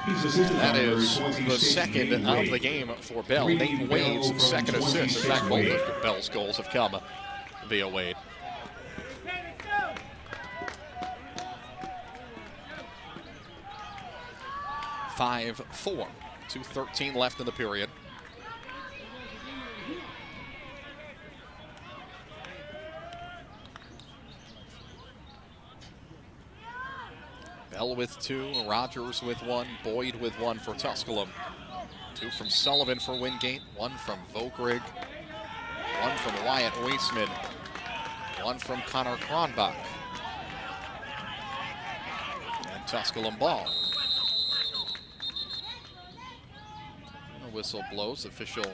E: He's assisted
H: That
E: by
H: is
E: number
H: the
E: 26,
H: second
E: Nate
H: of
E: Wade.
H: the game for Bell. Nate Wade's second assist. In fact, both of Bell's goals have come via Wade. Five, 4. 2:13 left in the period. Bell with 2, Rogers with 1, Boyd with 1 for Tusculum. 2 from Sullivan for Wingate, 1 from Vogrig, 1 from Wyatt Weisman, 1 from Connor Kronbach. And Tusculum ball. The whistle blows, official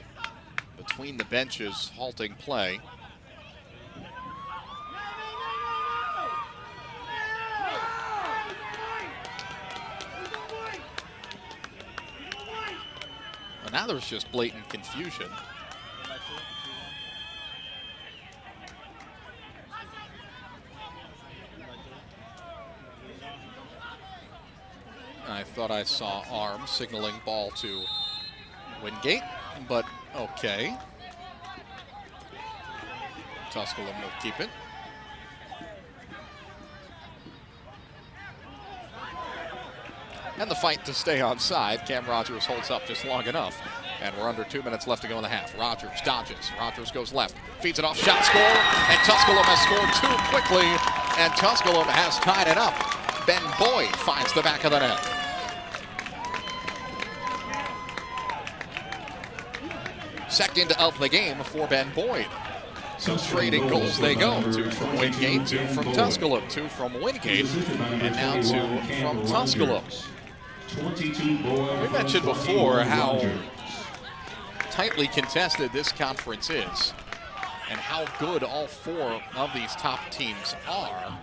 H: between the benches halting play. And now there's just blatant confusion. I thought I saw arms signaling ball to Wingate, but okay. Tusculum will keep it. And the fight to stay on side. Cam Rogers holds up just long enough. And we're under 2 minutes left to go in the half. Rogers dodges. Rogers goes left. Feeds it off. Shot, score. And Tusculum has scored 2 quickly. And Tusculum has tied it up. Ben Boyd finds the back of the net. Second of the game for Ben Boyd. So trading goals they go. 2 from Wingate, 2 from Tusculum, 2 from Wingate, and now 2 from Tusculum. We mentioned before how tightly contested this conference is and how good all 4 of these top teams are.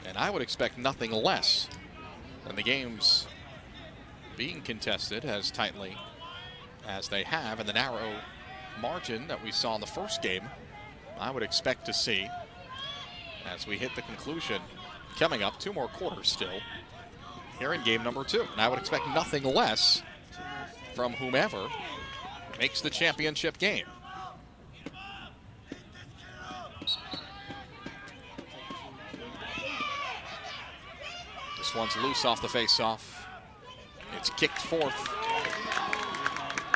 H: And I would expect nothing less than the games being contested as tightly as they have in the narrow margin that we saw in the first game. I would expect to see as we hit the conclusion coming up. 2 more quarters still here in game number 2. And I would expect nothing less from whomever makes the championship game. This one's loose off the face-off. It's kicked forth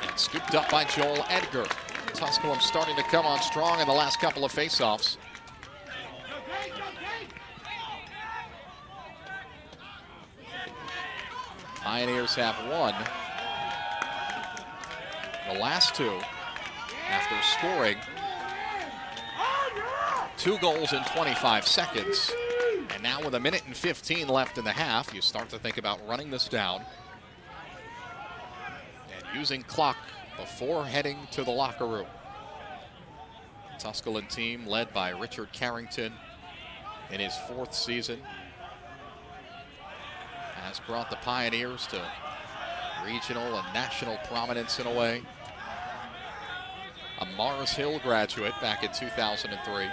H: and scooped up by Joel Edgar. Tusculum starting to come on strong in the last couple of face-offs. Pioneers have won the last 2 after scoring 2 goals in 25 seconds. And now with 1:15 left in the half, you start to think about running this down and using clock before heading to the locker room. Tusculum team led by Richard Carrington in his 4th season has brought the Pioneers to regional and national prominence in a way. A Mars Hill graduate back in 2003.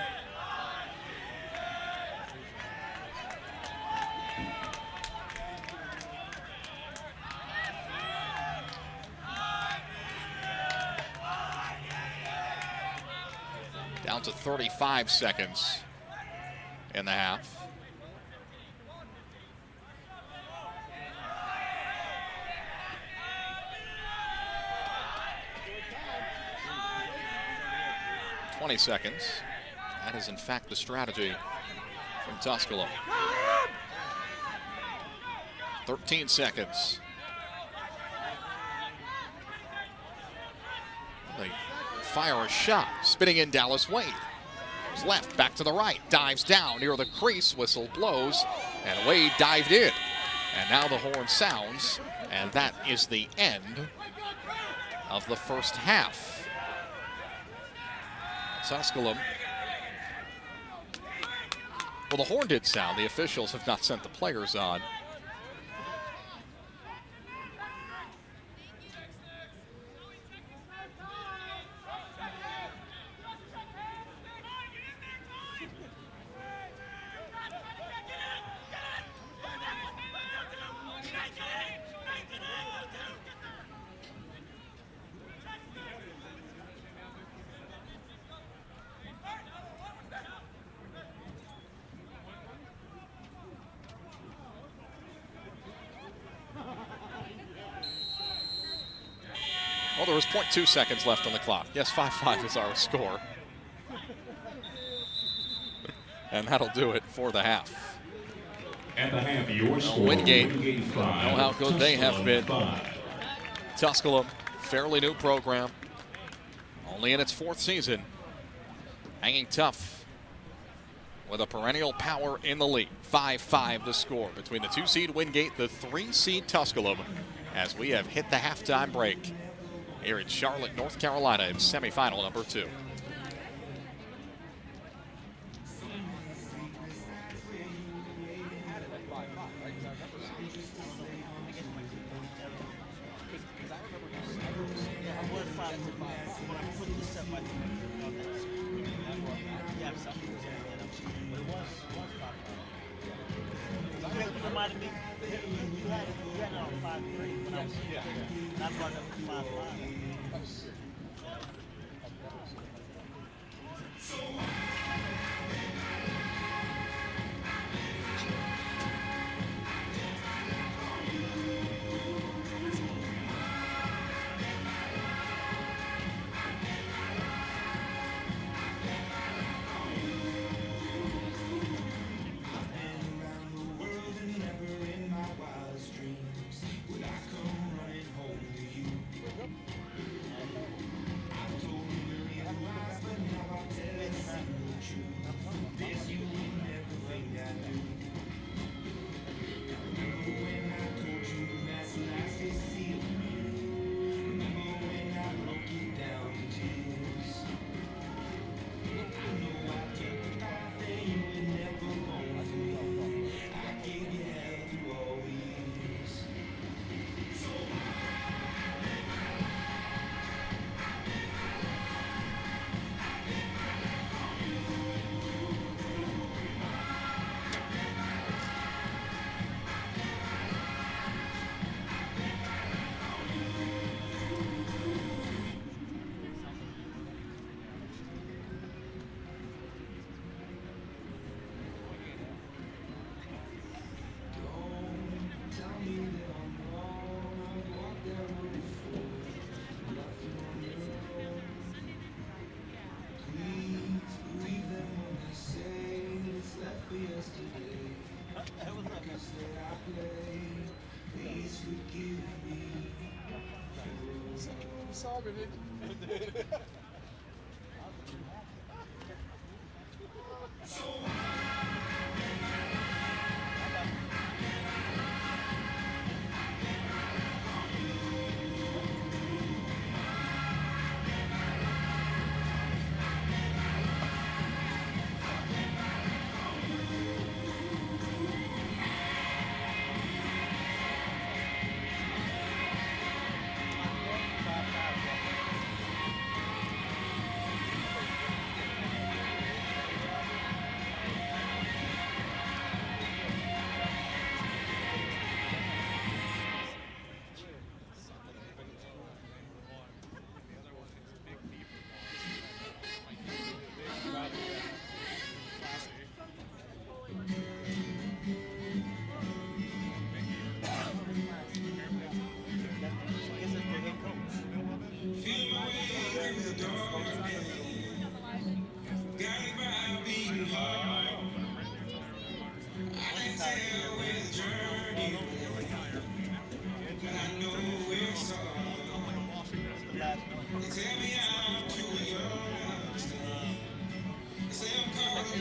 H: Down to 35 seconds in the half. Seconds. That is in fact the strategy from Tusculum. 13 seconds. They fire a shot. Spinning in Dallas Wade. Goes left, back to the right. Dives down near the crease. Whistle blows. And Wade dived in. And now the horn sounds. And that is the end of the first half. Tusculum. Well, the horn did sound. The officials have not sent the players on. Well, there was 0.2 seconds left on the clock. Yes, 5-5 is our score. And that'll do it for the half.
E: At the half, your score,
H: Wingate,
E: Wingate 5,
H: know how good they have been.
E: 5.
H: Tusculum, fairly new program. Only in its 4th season. Hanging tough with a perennial power in the league. 5-5 the score between the 2-seed Wingate, the 3-seed Tusculum, as we have hit the halftime break here in Charlotte, North Carolina in semifinal number 2.
C: Reminded me, you had it on 5-3 when I was here. And I brought it up to 5-5.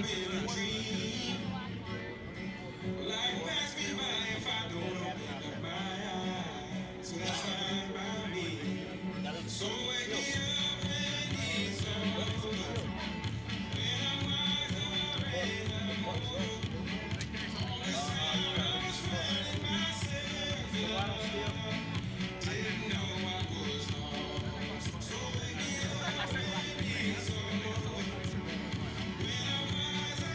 B: been a dream. Life pass me by if I don't open up my eyes. So that's fine by me. So wake me up when it's over. When I'm wiser and I'm older. All this time I was finding myself in love. Didn't know I was lost. So wake me up when it's over. When I'm wiser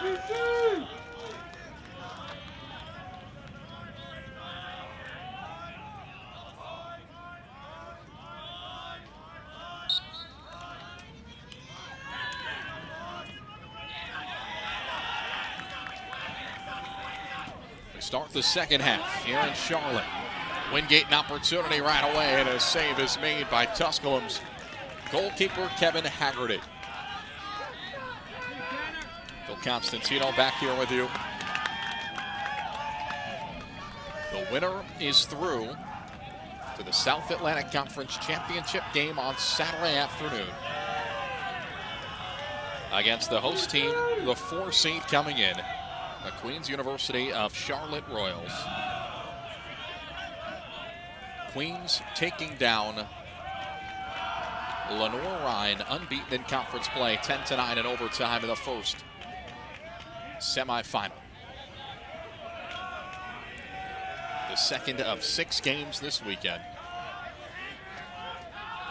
H: We start the second half here in Charlotte. Wingate an opportunity right away, and a save is made by Tusculum's goalkeeper Kevin Haggerty. Phil Constantino back here with you. The winner is through to the South Atlantic Conference Championship game on Saturday afternoon against the host team, the 4 seed coming in, the Queen's University of Charlotte Royals. Queens taking down Lenore Rhine, unbeaten in conference play, 10-9 in overtime in the first semifinal. The second of 6 games this weekend.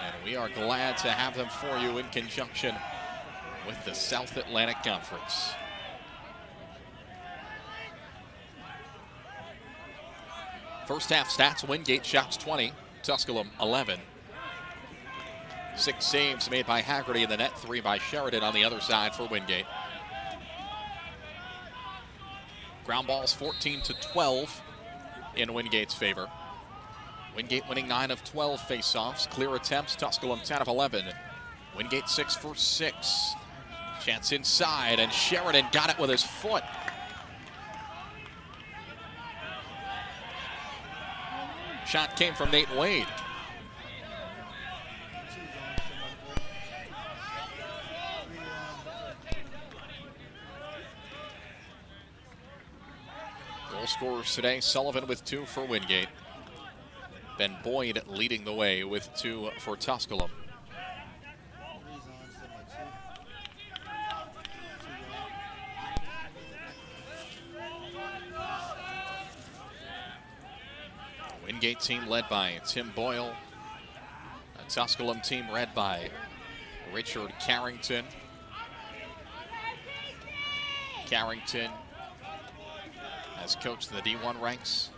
H: And we are glad to have them for you in conjunction with the South Atlantic Conference. First half stats: Wingate shots 20, Tusculum 11. 6 saves made by Haggerty in the net, 3 by Sheridan on the other side for Wingate. Ground balls 14-12 in Wingate's favor. Wingate winning 9 of 12 face-offs. Clear attempts, Tusculum 10 of 11. Wingate 6 for 6. Chance inside, and Sheridan got it with his foot. Shot came from Nate Wade. Goal scorers today: Sullivan with 2 for Wingate. Ben Boyd leading the way with 2 for Tusculum. Wingate team led by Tim Boyle. A Tusculum team led by Richard Carrington. Carrington has coached the D1 ranks.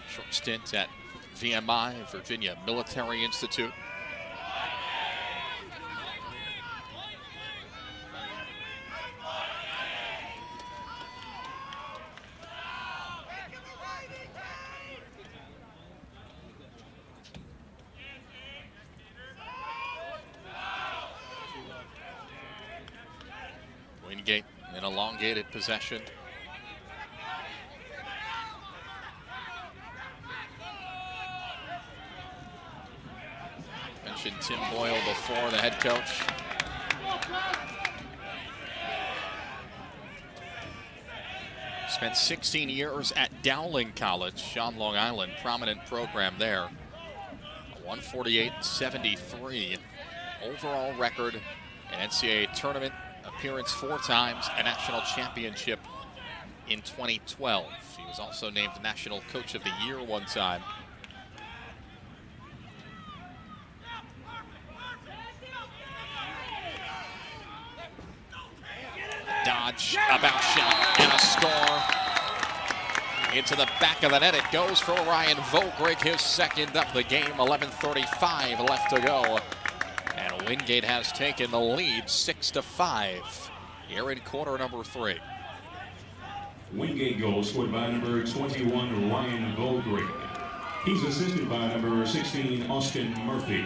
H: Short stint at VMI, Virginia Military Institute. Wingate an elongated possession. Mentioned Tim Boyle before, the head coach. Spent 16 years at Dowling College on Long Island, prominent program there. A 148-73 overall record, an NCAA tournament appearance 4 times, a national championship in 2012. He was also named National Coach of the Year 1 time. Dodge, a bounce shot, and a score. Into the back of the net it goes for Ryan Vogrig, his second of the game. 11:35 left to go. And Wingate has taken the lead 6-5 here in quarter number 3.
E: Wingate goal scored by number 21, Ryan Vogrig. He's assisted by number 16, Austin Murphy.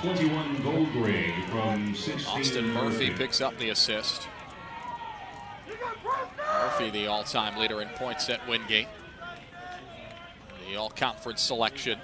E: 21 Vogrig from 16.
H: Austin Murphy picks up the assist. Murphy, the all-time leader in points at Wingate. The all-conference selection.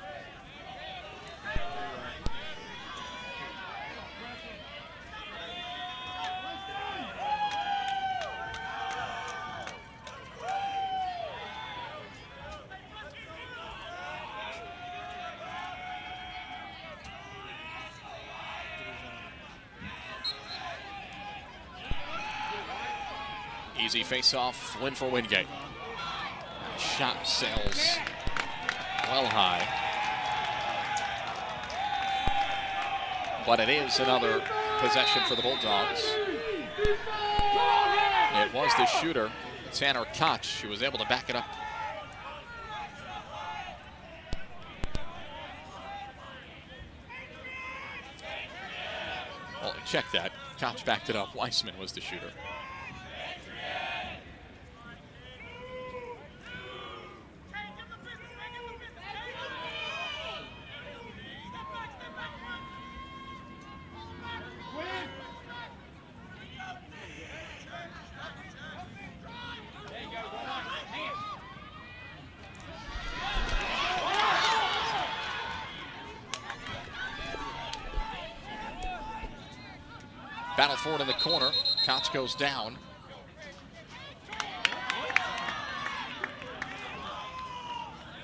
H: Easy face-off win for Wingate. Shot sails well high. But it is another possession for the Bulldogs. It was the shooter, Tanner Koch, who was able to back it up. Well, check that. Koch backed it up. Weissman was the shooter. Battle for it in the corner. Koch goes down.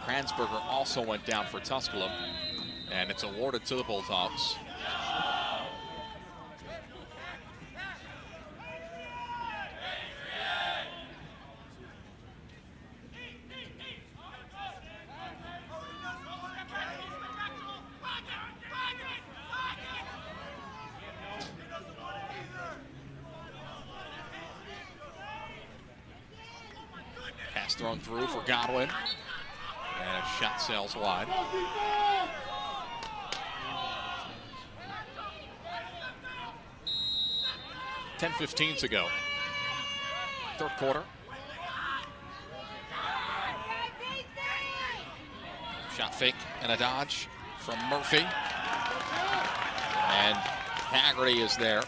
H: Kransberger also went down for Tusculum, and it's awarded to the Bulldogs. Pass thrown through for Godwin. And a shot sails wide. .10:15 to go. Third quarter. Shot fake and a dodge from Murphy. And Haggerty is there.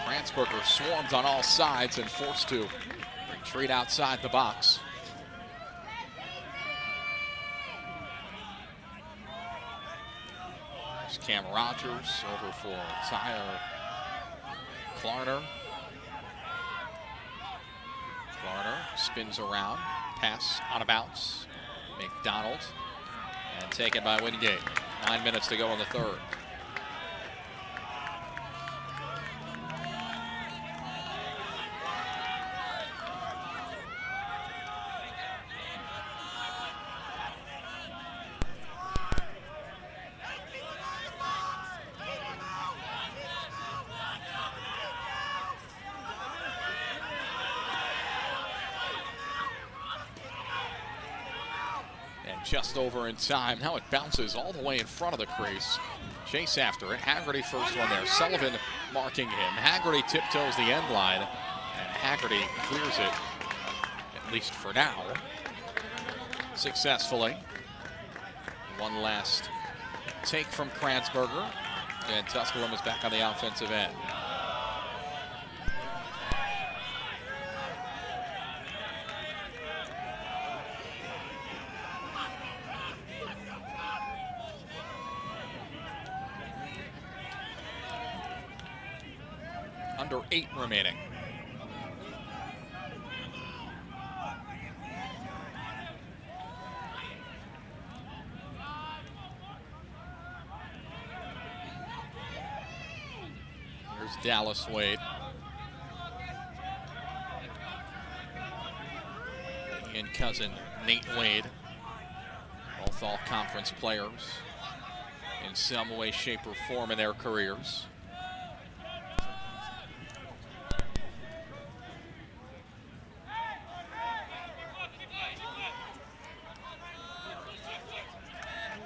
H: Kransberger swarmed on all sides and forced to retreat outside the box. There's Cam Rogers over for Tyler Klarner. Klarner spins around, pass on a bounce. McDonald, and taken by Wingate. 9 minutes to go in the third. Just over in time. Now it bounces all the way in front of the crease. Chase after it. Haggerty first one there. Sullivan marking him. Haggerty tiptoes the end line, and Haggerty clears it, at least for now, successfully. One last take from Kransberger, and Tusculum is back on the offensive end. Under 8 remaining. Here's Dallas Wade. And cousin Nate Wade. Both all conference players in some way, shape, or form in their careers.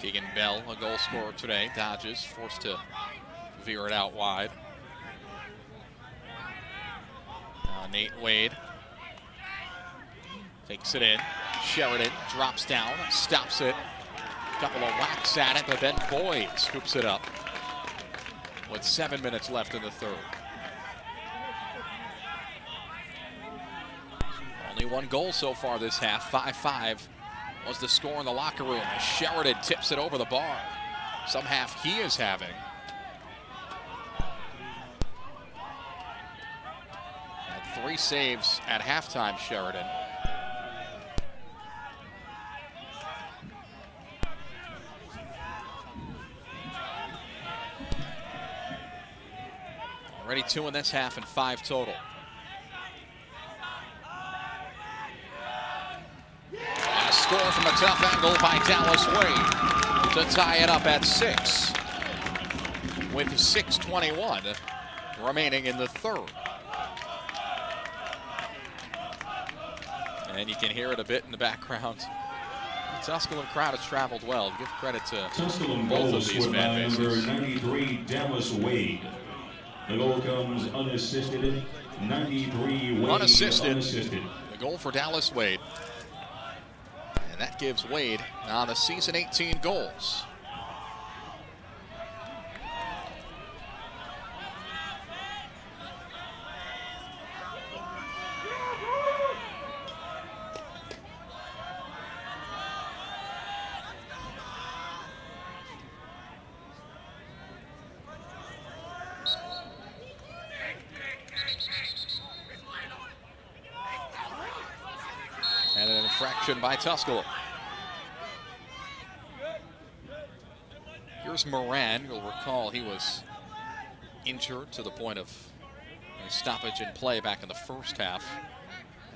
H: Keegan Bell, a goal scorer today, dodges, forced to veer it out wide. Nate Wade takes it in. Sheridan drops down, stops it. Couple of whacks at it, but then Boyd scoops it up with 7 minutes left in the third. Only one goal so far this half, 5-5. Was the score in the locker room as Sheridan tips it over the bar. Some half he is having. 3 saves at halftime, Sheridan. Already 2 in this half and 5 total. And a score from a tough angle by Dallas Wade to tie it up at 6 with 6:21 remaining in the third. And you can hear it a bit in the background. The Tusculum crowd has traveled well. Give credit to
E: Tusculum
H: both
E: goal
H: of these
E: scored by
H: fan
E: number
H: bases.
E: 93, Dallas Wade. The goal comes unassisted. 93 Wade
H: Unassisted. The goal for Dallas Wade. And that gives Wade on the season 18 goals. And an infraction by Tusculum. Here's Moran. You'll recall he was injured to the point of a stoppage in play back in the first half.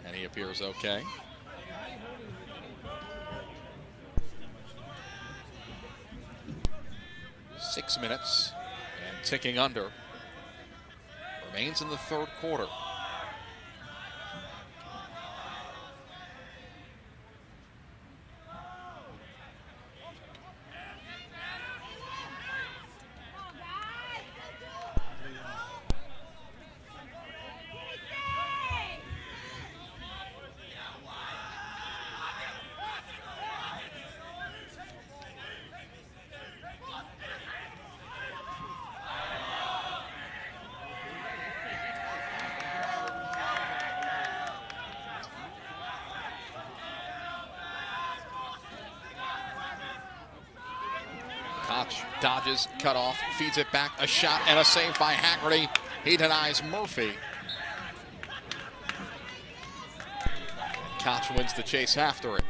H: And he appears okay. Six minutes and ticking under. Remains in the third quarter. Koch dodges, cut off, feeds it back, a shot and a save by Haggerty. He denies Murphy. Koch wins the chase after it.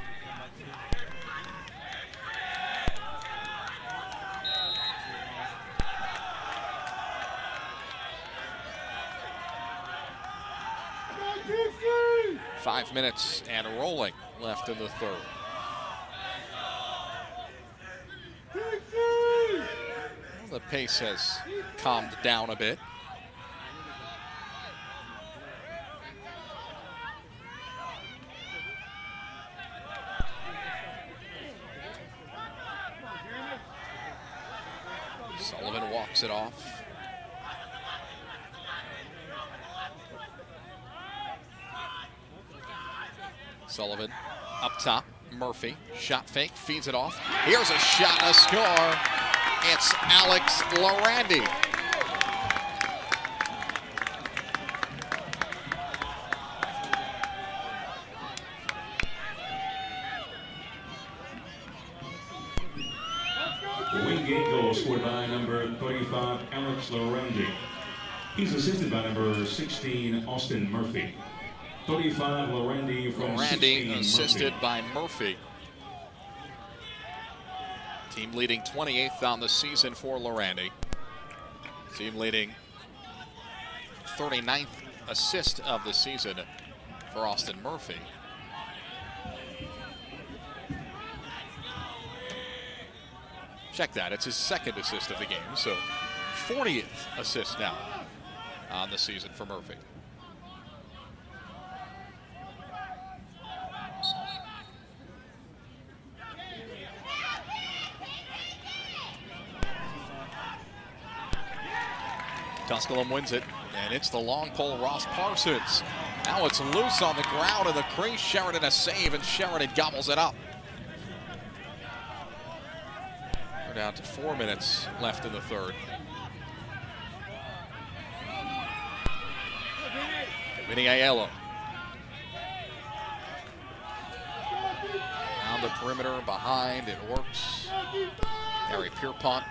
H: Five minutes and rolling left in the third. The pace has calmed down a bit. Sullivan walks it off. Sullivan up top. Murphy, shot fake, feeds it off. Here's a shot, a score. It's Alex Lorandi.
E: Wingate goal scored by number 35, Alex Lorandi. He's assisted by number 16, Austin Murphy. 35, Lorandi from 16,
H: assisted
E: Murphy.
H: by Murphy. Team leading 28th on the season for Lorandi. Team leading 39th assist of the season for Austin Murphy. Check that, it's his second assist of the game, so 40th assist now on the season for Murphy. Tusculum wins it, and it's the long pole, Ross Parsons. Now it's loose on the ground in the crease. Sheridan a save, and Sheridan gobbles it up. We're down to 4 minutes left in the third. Vinny Aiello. Down the perimeter, behind, it works. Harry Pierpont.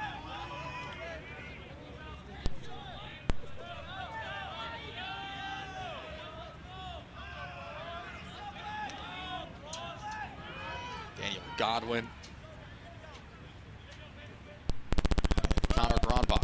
H: Godwin. Connor Gronbach.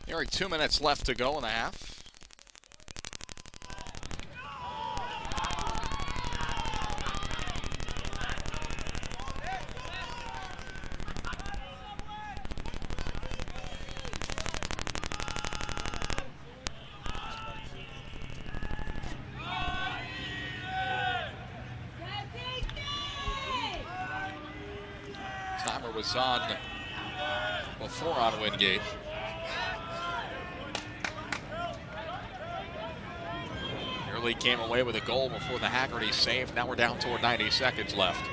H: Nearly 2 minutes left to go in the half. Timer was on before on Wingate. Nearly came away with a goal before the Haggerty saved. Now we're down toward 90 seconds left.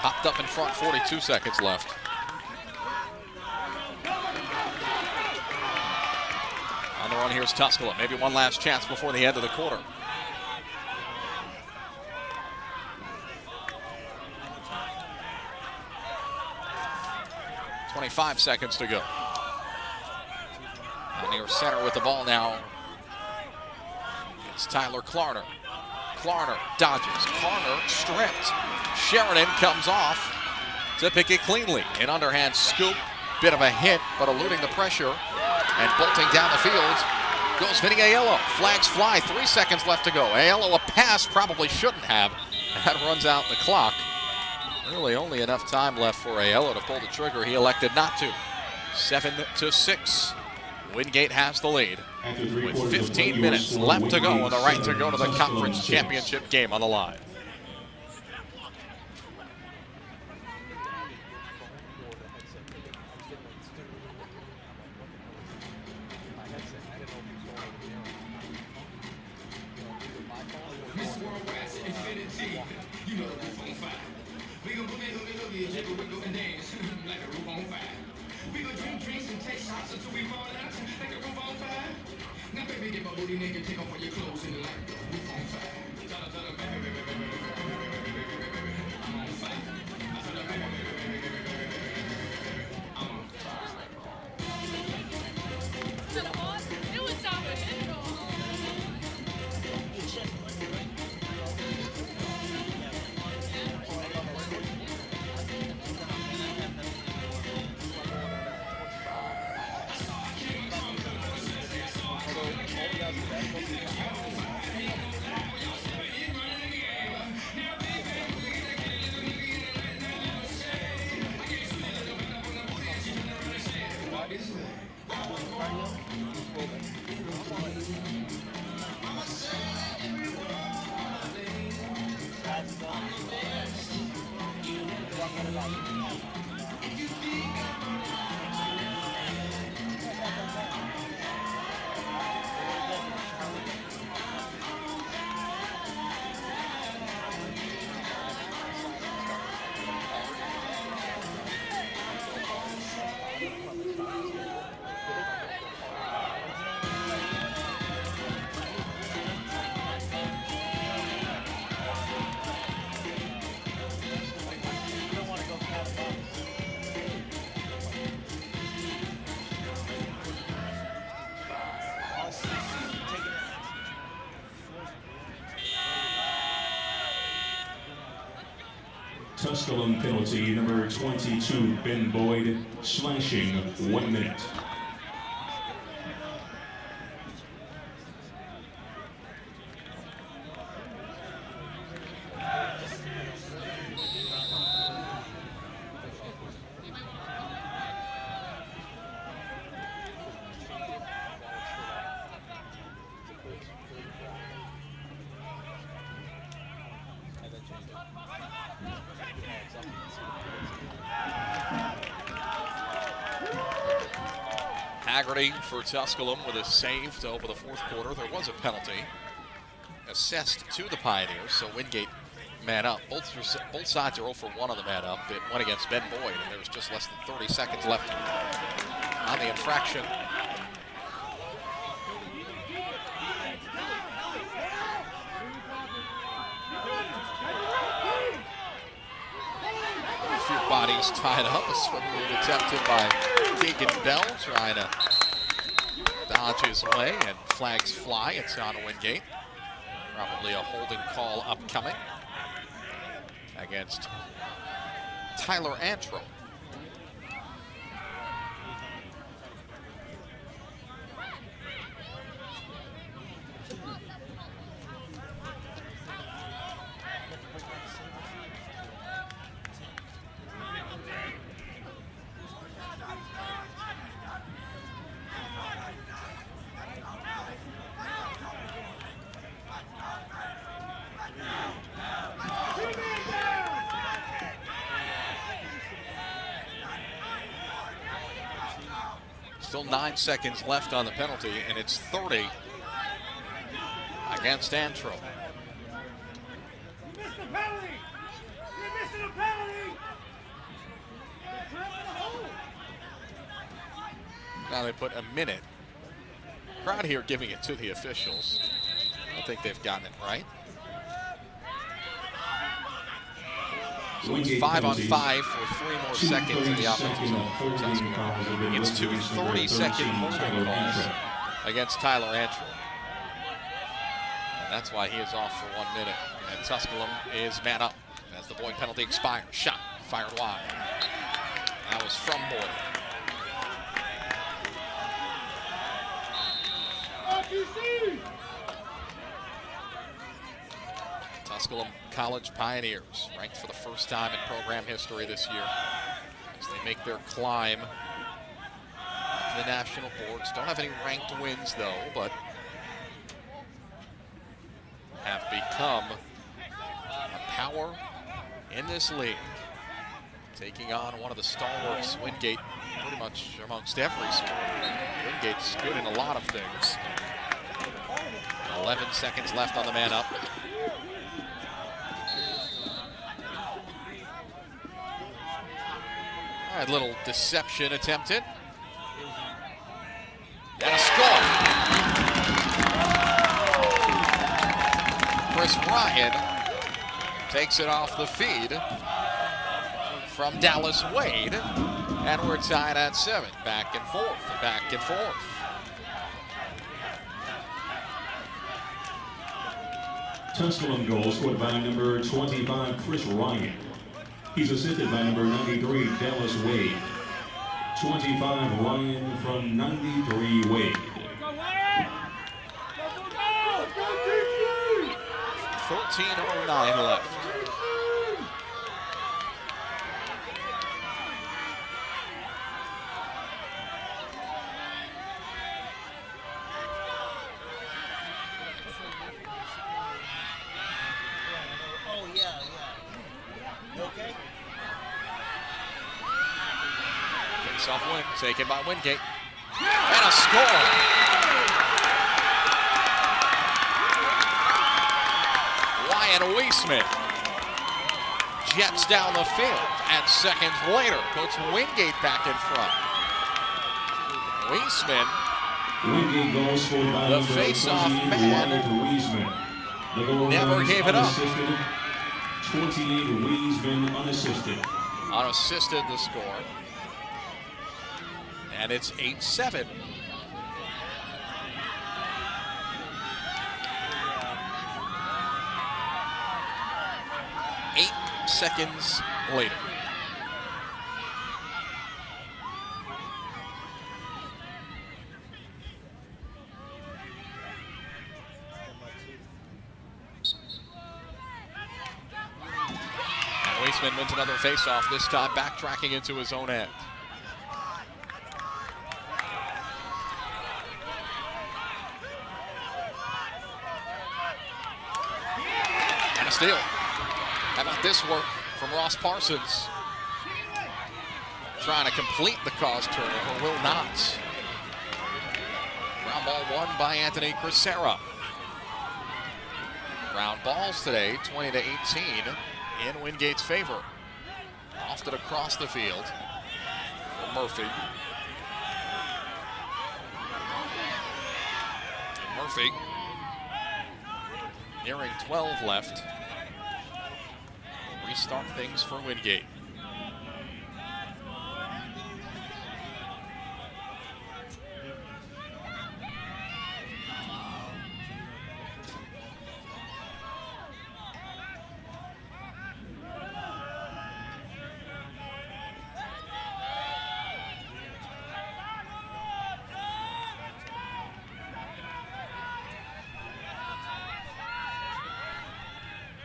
H: Popped up in front, 42 seconds left. On the run, here's Tusculum. Maybe one last chance before the end of the quarter. .25 seconds to go. Out near center with the ball now. It's Tyler Klarner. Klarner dodges. Klarner stripped. Sheridan comes off to pick it cleanly. An underhand scoop. Bit of a hit, but eluding the pressure. And bolting down the field goes Vinny Aiello. Flags fly. 3 seconds left to go. Aiello, a pass probably shouldn't have. That runs out the clock. Really only enough time left for Aiello to pull the trigger. He elected not to. 7-6. Wingate has the lead with 15 minutes left to go and the right to go to the conference championship game on the line.
E: Tusculum penalty number 22, Ben Boyd, slashing, 1 minute.
H: Haggerty for Tusculum with a save to open the fourth quarter. There was a penalty assessed to the Pioneers, so Wingate man up. Both sides are 0 for 1 on the man up. It went against Ben Boyd, and there was just less than 30 seconds left on the infraction. A few bodies tied up. A swim move attempted by Keegan Bell, trying to dodge his way, and flags fly. It's on Wingate. Probably a holding call upcoming against Tyler Antrim. Still 9 seconds left on the penalty, and it's 30 against Antrim.
B: You missed the penalty! You're missing a penalty!
H: Now they put a minute. Crowd here giving it to the officials. I think they've gotten it right. So it's 5 on 5 for 3 more seconds in the offensive zone for Tusculum. It's 2 30-second holding calls against Tyler Antrim. And that's why he is off for 1 minute. And Tusculum is man up as the Boyd penalty expires. Shot fired wide. That was from Boyd. Tusculum College Pioneers, ranked for the first time in program history this year, as they make their climb to the national boards. Don't have any ranked wins, though, but have become a power in this league, taking on one of the stalwarts, Wingate, pretty much amongst every sport. Wingate's good in a lot of things. 11 seconds left on the man up. All right, little deception attempted. And a score. Chris Ryan takes it off the feed from Dallas Wade. And we're tied at 7. Back and forth, back and forth.
E: Tusculum goal scored by number 25, Chris Ryan. He's assisted by number 93, Dallas Wade. 25, Ryan from 93, Wade.
H: 13:09 left. Face-off win, taken by Wingate. And a score! Ryan Weisman jets down the field, and seconds later puts Wingate back in front. Weisman,
E: Wingate goal scored by
H: the
E: number
H: face-off
E: 28,
H: man,
E: Wyatt Weisman. The goal
H: never
E: runs
H: gave it up.
E: unassisted. 28 Weisman unassisted.
H: unassisted the score. And it's 8-7. Eight seconds later. And Weisman wins another faceoff, this time backtracking into his own end. And a steal. How about this work from Ross Parsons? Trying to complete the cause turnover, will not. Ground ball won by Anthony Crisera. Ground balls today, 20-18 in Wingate's favor. Lofted across the field for Murphy. Murphy nearing 12 left. Restart things for Wingate.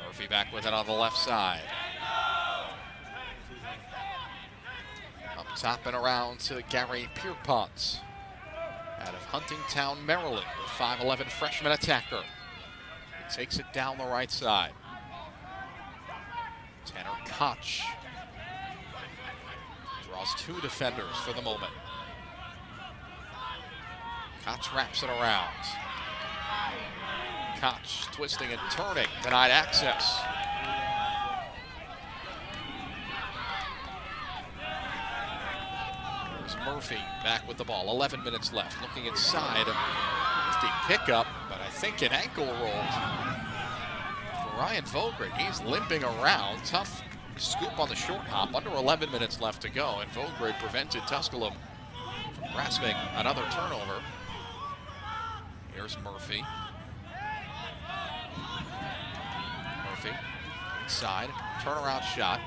H: Murphy back with it on the left side. Up top and around to Gary Pierpont out of Huntingtown, Maryland, the 5'11" freshman attacker. He takes it down the right side. Tanner Koch draws two defenders for the moment. Koch wraps it around. Koch twisting and turning, denied access. There's Murphy back with the ball, 11 minutes left, looking inside. Nifty pickup, but I think an ankle roll for Ryan Vogrid. He's limping around, tough scoop on the short hop, under 11 minutes left to go, and Vogrid prevented Tusculum from grasping another turnover. Here's Murphy. Murphy inside, turnaround shot.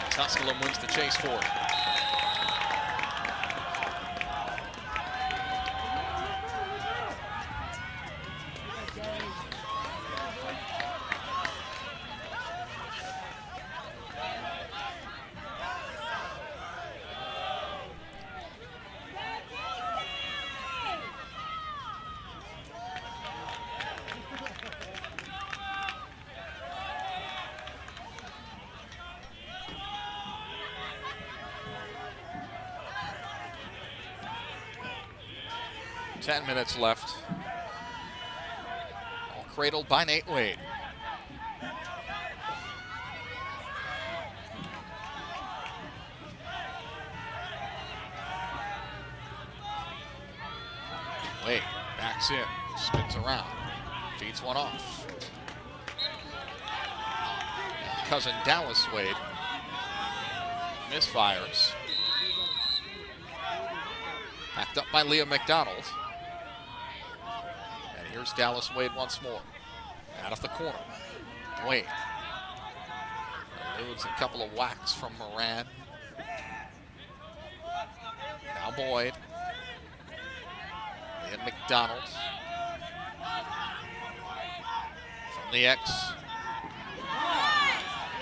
H: And Tusculum wins the chase for it. Ten minutes left. All cradled by Nate Wade. Wade backs in, spins around, feeds one off. And cousin Dallas Wade misfires. Backed up by Liam McDonald. And here's Dallas Wade once more. Out of the corner. Wade. Eludes a couple of whacks from Moran. Now Boyd. And McDonald. From the X.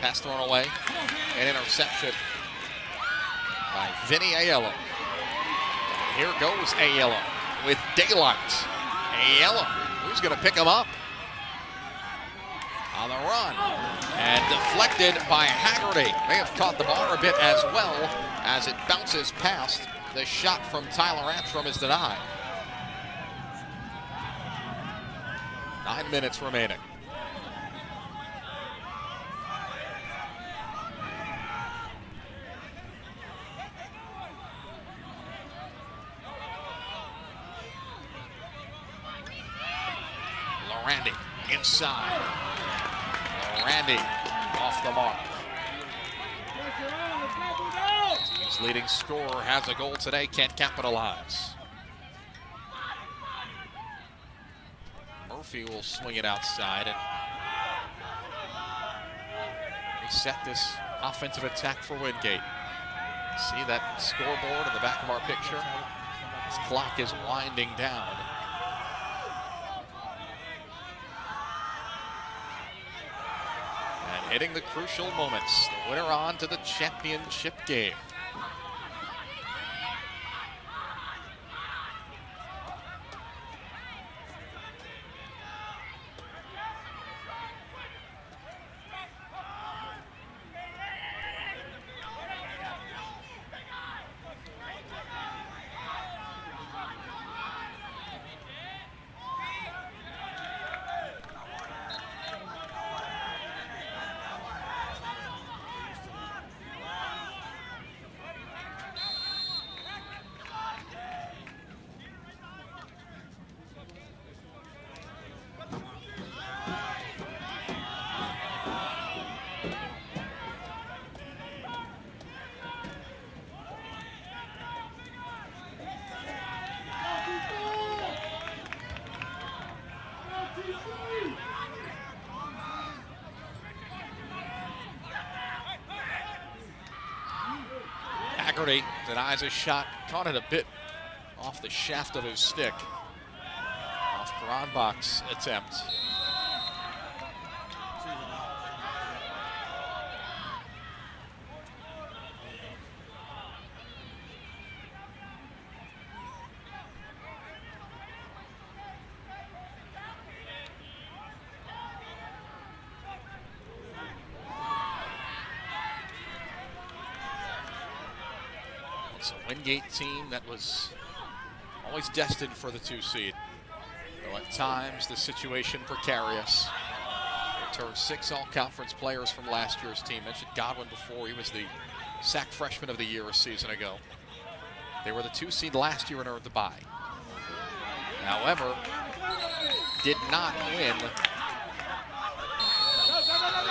H: Pass thrown away. An interception by Vinny Aiello. And here goes Aiello with daylight. Aiello, who's going to pick him up? on the run. And deflected by Haggerty. May have caught the bar a bit as well as it bounces past. The shot from Tyler Antrim is denied. 9 minutes remaining. Randy inside. Randy off the mark. Team's leading scorer has a goal today, can't capitalize. Murphy will swing it outside and reset this offensive attack for Wingate. See that scoreboard in the back of our picture? This clock is winding down. And hitting the crucial moments. The winner on to the championship game. Haggerty denies a shot, caught it a bit off the shaft of his stick. Off Gronbach's attempt. It's a Wingate team that was always destined for the 2 seed. Though at times the situation precarious. Returned 6 all-conference players from last year's team. Mentioned Godwin before. He was the SAC Freshman of the Year a season ago. They were the 2 seed last year and earned the bye. However, did not win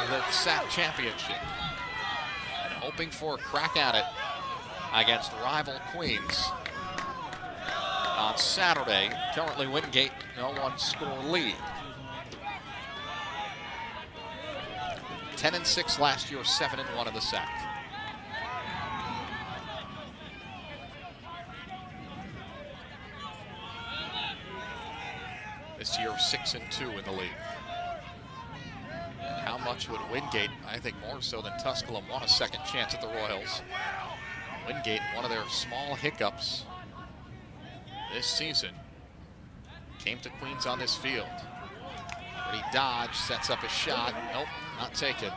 H: the SAC championship. And hoping for a crack at it against rival Queens on Saturday. Currently Wingate, no 1-score lead. 10-6 last year, 7-1 in the SAC. This year, 6-2 in the league. And how much would Wingate, I think more so than Tusculum, want a second chance at the Royals? Wingate, one of their small hiccups this season, came to Queens on this field. Pretty dodge, sets up a shot. Nope, not taken.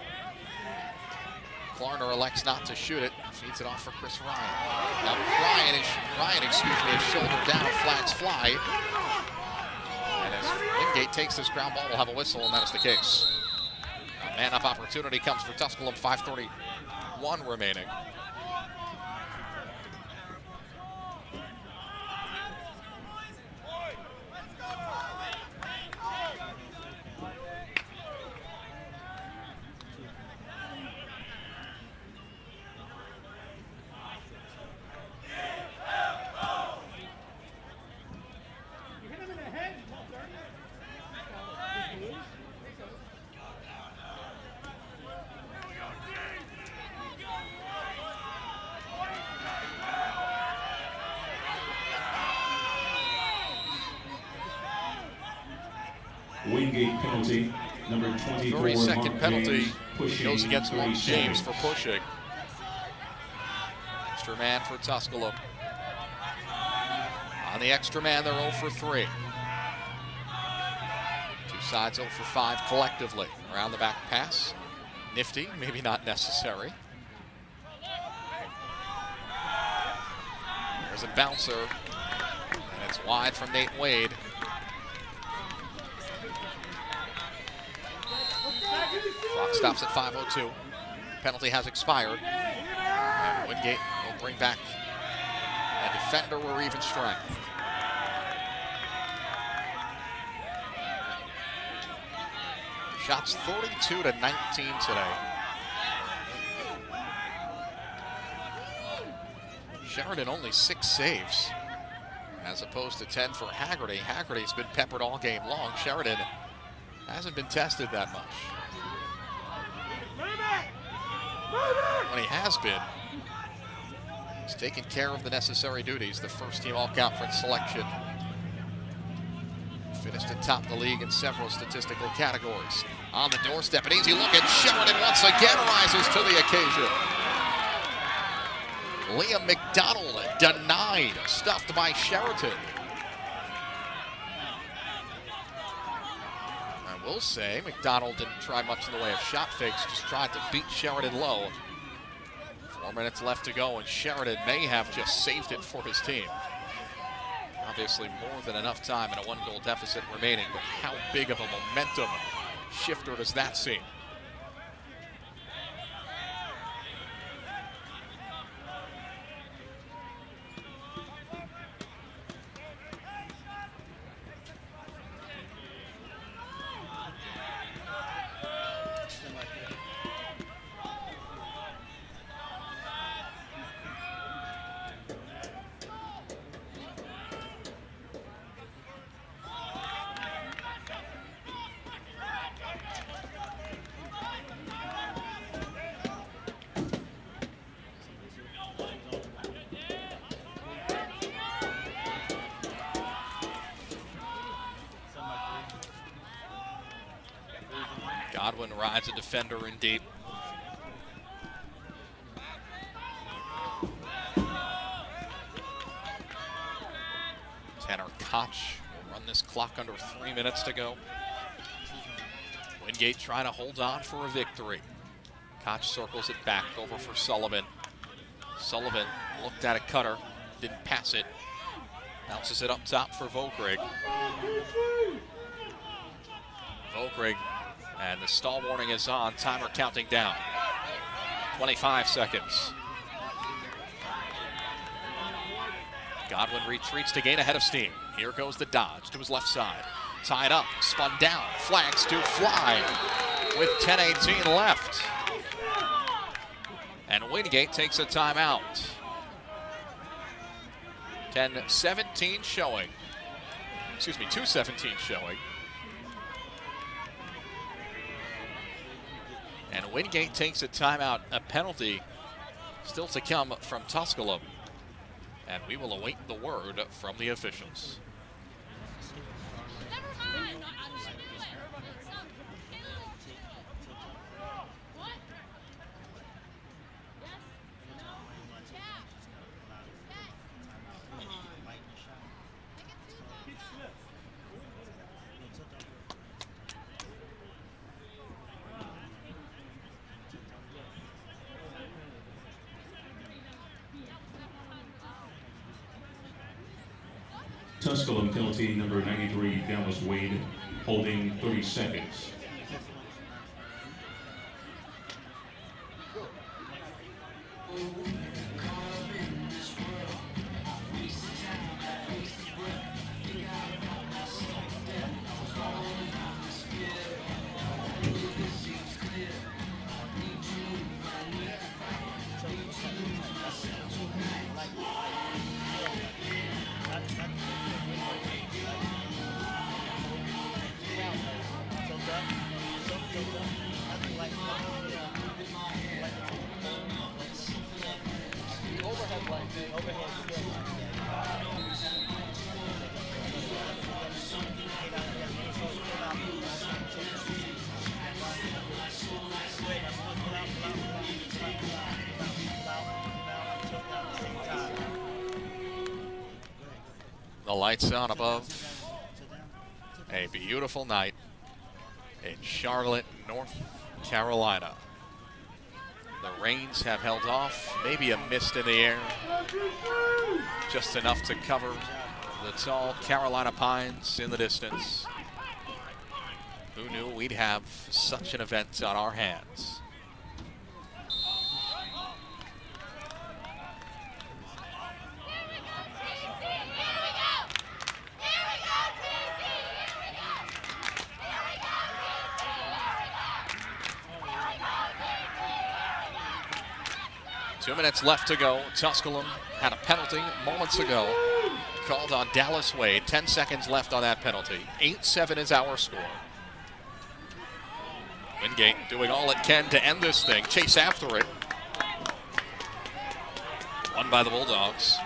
H: Klarner elects not to shoot it. Feeds it off for Chris Ryan. Now Ryan is shoulder down, flags fly. And as Wingate takes this ground ball, we'll have a whistle, and that is the case. A man-up opportunity comes for Tusculum, 5:31 remaining.
E: Wingate penalty, number 24.
H: 32nd penalty goes against Mark
E: 37.
H: James for pushing. Extra man for Tusculum. On the extra man, they're 0 for 3. 2 Sides 0 for 5 collectively. Around the back pass. Nifty, maybe not necessary. There's a bouncer. And it's wide from Nate Wade. Clock stops at 5:02. Penalty has expired. And Wingate will bring back a defender or even strength. Shots 32 to 19 today. Sheridan only 6 saves as opposed to 10 for Haggerty. Haggerty's been peppered all game long. Sheridan hasn't been tested that much. When he has been, he's taken care of the necessary duties. The first team all-conference selection. Finished atop the league in several statistical categories. On the doorstep, an easy look, and Sheridan once again rises to the occasion. Liam McDonald denied, stuffed by Sheridan. I will say, McDonald didn't try much in the way of shot fakes, just tried to beat Sheridan low. 4 minutes left to go, and Sheridan may have just saved it for his team. Obviously more than enough time and a 1-goal deficit remaining, but how big of a momentum shifter does that seem? Godwin rides a defender in deep. Tanner Koch will run this clock under 3 minutes to go. Wingate trying to hold on for a victory. Koch circles it back over for Sullivan. Sullivan looked at a cutter, didn't pass it. Bounces it up top for Vogrig. Vogrig. And the stall warning is on. Timer counting down. 25 seconds. Godwin retreats to gain ahead of steam. Here goes the dodge to his left side. Tied up, spun down, flags to fly with 10:18 left. And Wingate takes a timeout. 10:17 showing. Excuse me, 2:17 showing. And Wingate takes a timeout, a penalty still to come from Tusculum. And we will await the word from the officials.
E: Tusculum penalty number 93, Dallas Wade, holding 30 seconds.
H: The lights on above. A beautiful night in Charlotte, North Carolina. The rains have held off, maybe a mist in the air, just enough to cover the tall Carolina pines in the distance. Who knew we'd have such an event on our hands? Two minutes left to go. Tusculum had a penalty moments ago called on Dallas Wade. 10 seconds left on that penalty. 8-7 is our score. Wingate doing all it can to end this thing. Chase after it. Won by the Bulldogs.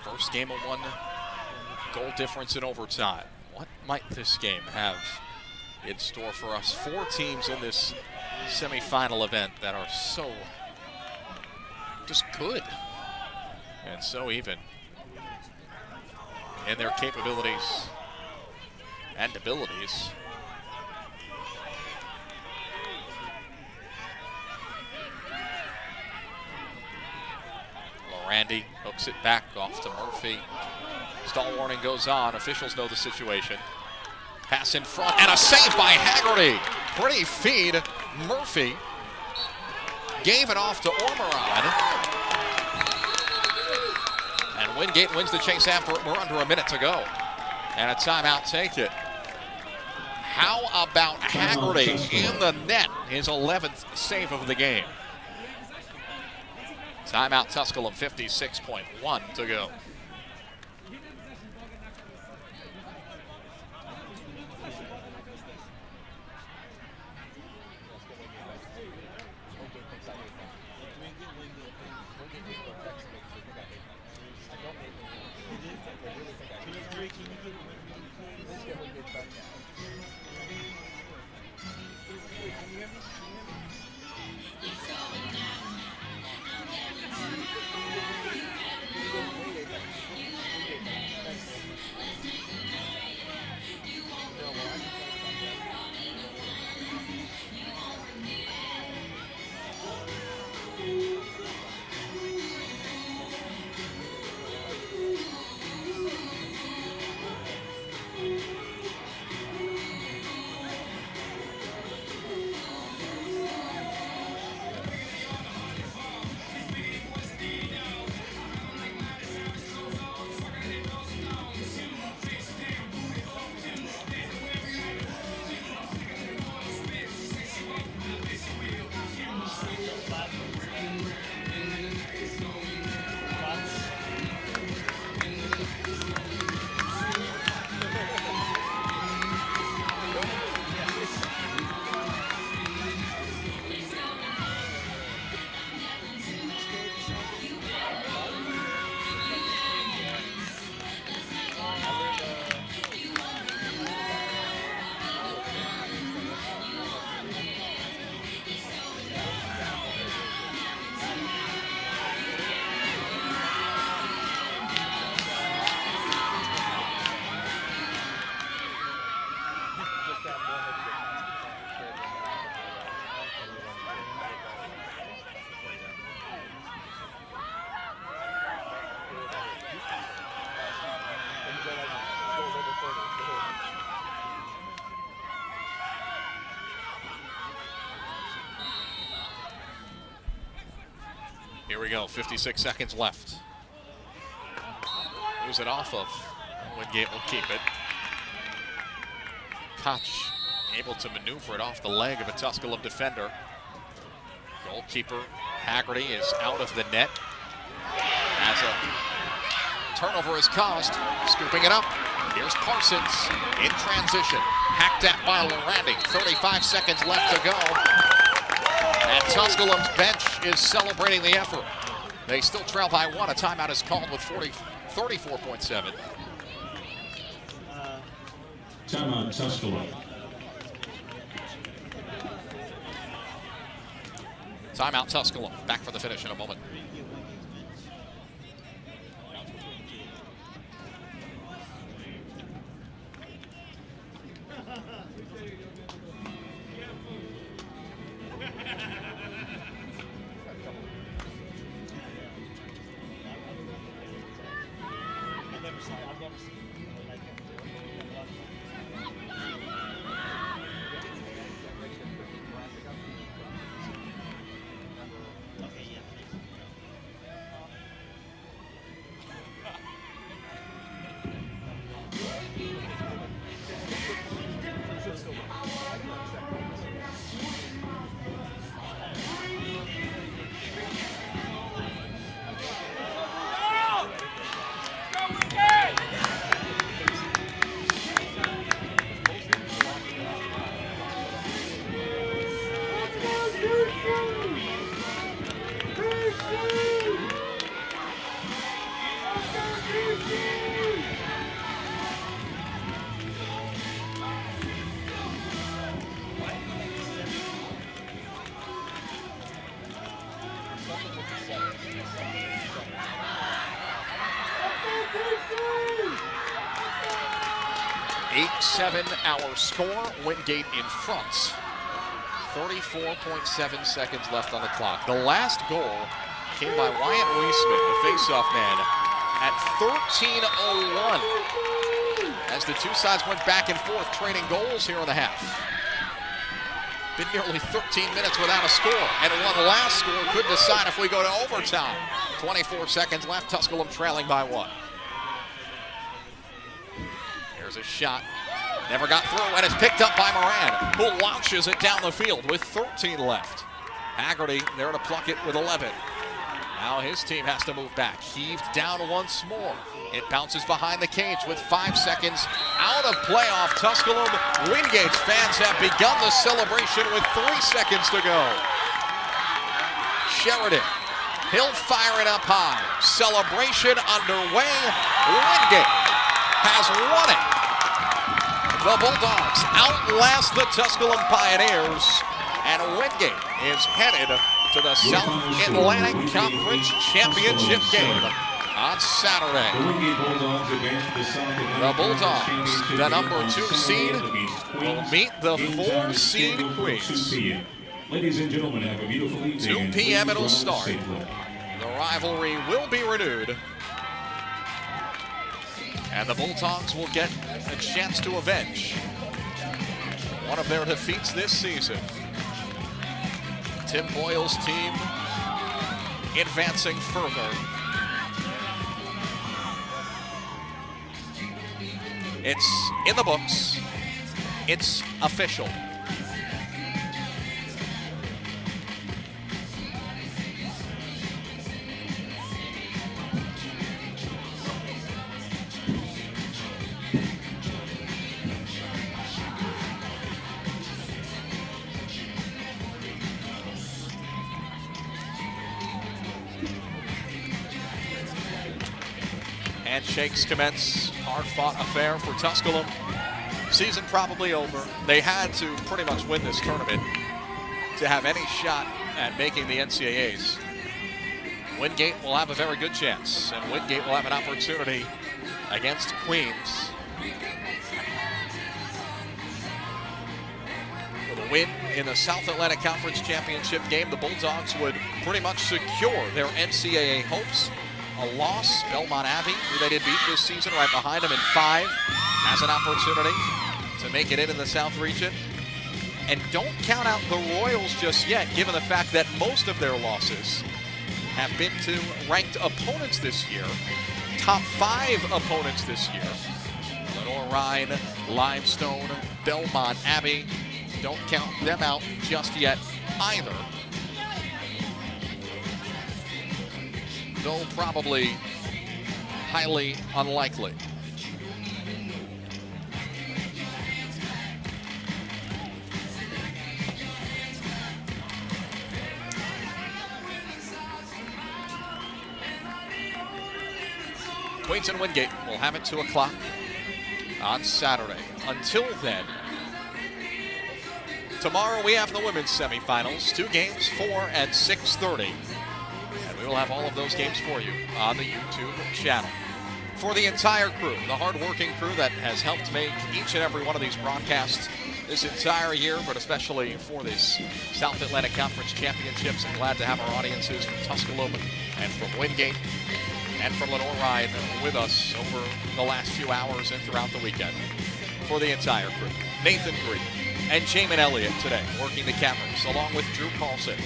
H: First game of 1 goal difference in overtime. What might this game have in store for us? 4 teams in this semifinal event that are so just good and so even in their capabilities and abilities. Randy hooks it back off to Murphy. Stall warning goes on. Officials know the situation. Pass in front and a save by Haggerty. Pretty feed. Murphy gave it off to Ormerod. And Wingate wins the chase after it. We're under a minute to go. And a timeout take it. How about Haggerty in the net? His 11th save of the game. Timeout Tusculum, 56.1 to go. Here we go, 56 seconds left. Lose it off of. Wingate will keep it. Koch able to maneuver it off the leg of a Tusculum defender. Goalkeeper Haggerty is out of the net as a turnover is caused. Scooping it up. Here's Parsons in transition. Hacked at by Lorandi. 35 seconds left to go. And Tusculum's bench is celebrating the effort. They still trail by 1. A timeout is called with 34.7.
E: Timeout Tusculum.
H: Timeout Tusculum. Back for the finish in a moment. Our score, Wingate in front. 34.7 seconds left on the clock. The last goal came by Wyatt Weisman, the faceoff man, at 13:01 as the two sides went back and forth trading goals here in the half. Been nearly 13 minutes without a score, and one last score could decide if we go to overtime. 24 seconds left, Tusculum trailing by 1. Here's a shot. Never got through, and it's picked up by Moran, who launches it down the field with 13 left. Haggerty there to pluck it with 11. Now his team has to move back. Heaved down once more. It bounces behind the cage with 5 seconds out of play off Tusculum. Wingate's fans have begun the celebration with 3 seconds to go. Sheridan, he'll fire it up high. Celebration underway. Wingate has won it. The Bulldogs outlast the Tusculum Pioneers, and Wingate is headed to the South Atlantic Conference Championship game on Saturday. The Bulldogs, the number 2 seed, will meet the 4 seed Queens.
E: Ladies and gentlemen, have a beautiful evening.
H: 2 p.m. it'll start. The rivalry will be renewed, and the Bulldogs will get a chance to avenge one of their defeats this season. Tim Boyle's team advancing further. It's in the books. It's official. Handshakes commence. Hard-fought affair for Tusculum. Season probably over. They had to pretty much win this tournament to have any shot at making the NCAAs. Wingate will have a very good chance, and Wingate will have an opportunity against Queens. With a win in the South Atlantic Conference Championship game, the Bulldogs would pretty much secure their NCAA hopes. A loss, Belmont Abbey, who they did beat this season, right behind them in 5, has an opportunity to make it in the South region. And don't count out the Royals just yet, given the fact that most of their losses have been to ranked opponents this year, top 5 opponents this year. Lenore Rhine, Limestone, Belmont Abbey, don't count them out just yet either. Though probably highly unlikely. Queens and Wingate will have it 2 o'clock on Saturday. Until then, Tomorrow we have the women's semifinals, 2 games, 4 and 6:30. And we will have all of those games for you on the YouTube channel. For the entire crew, the hard-working crew that has helped make each and every one of these broadcasts this entire year, but especially for this South Atlantic Conference Championships, I'm glad to have our audiences from Tusculum and from Wingate and from Lenore Ryan with us over the last few hours and throughout the weekend. For the entire crew, Nathan Green and Jamin Elliott today working the cameras, along with Drew Carlson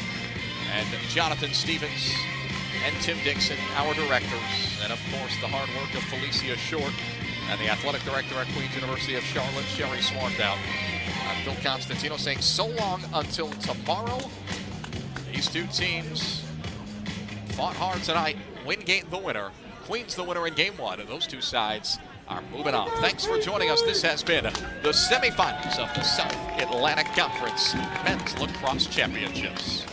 H: and Jonathan Stevens and Tim Dixon, our directors, and of course the hard work of Felicia Short and the athletic director at Queen's University of Charlotte, Sherry Swarthout. I'm Phil Constantino saying so long until tomorrow. These two teams fought hard tonight. Wingate the winner, Queens the winner in game 1, and those two sides are moving on. Thanks for joining us. This has been the semifinals of the South Atlantic Conference Men's Lacrosse Championships.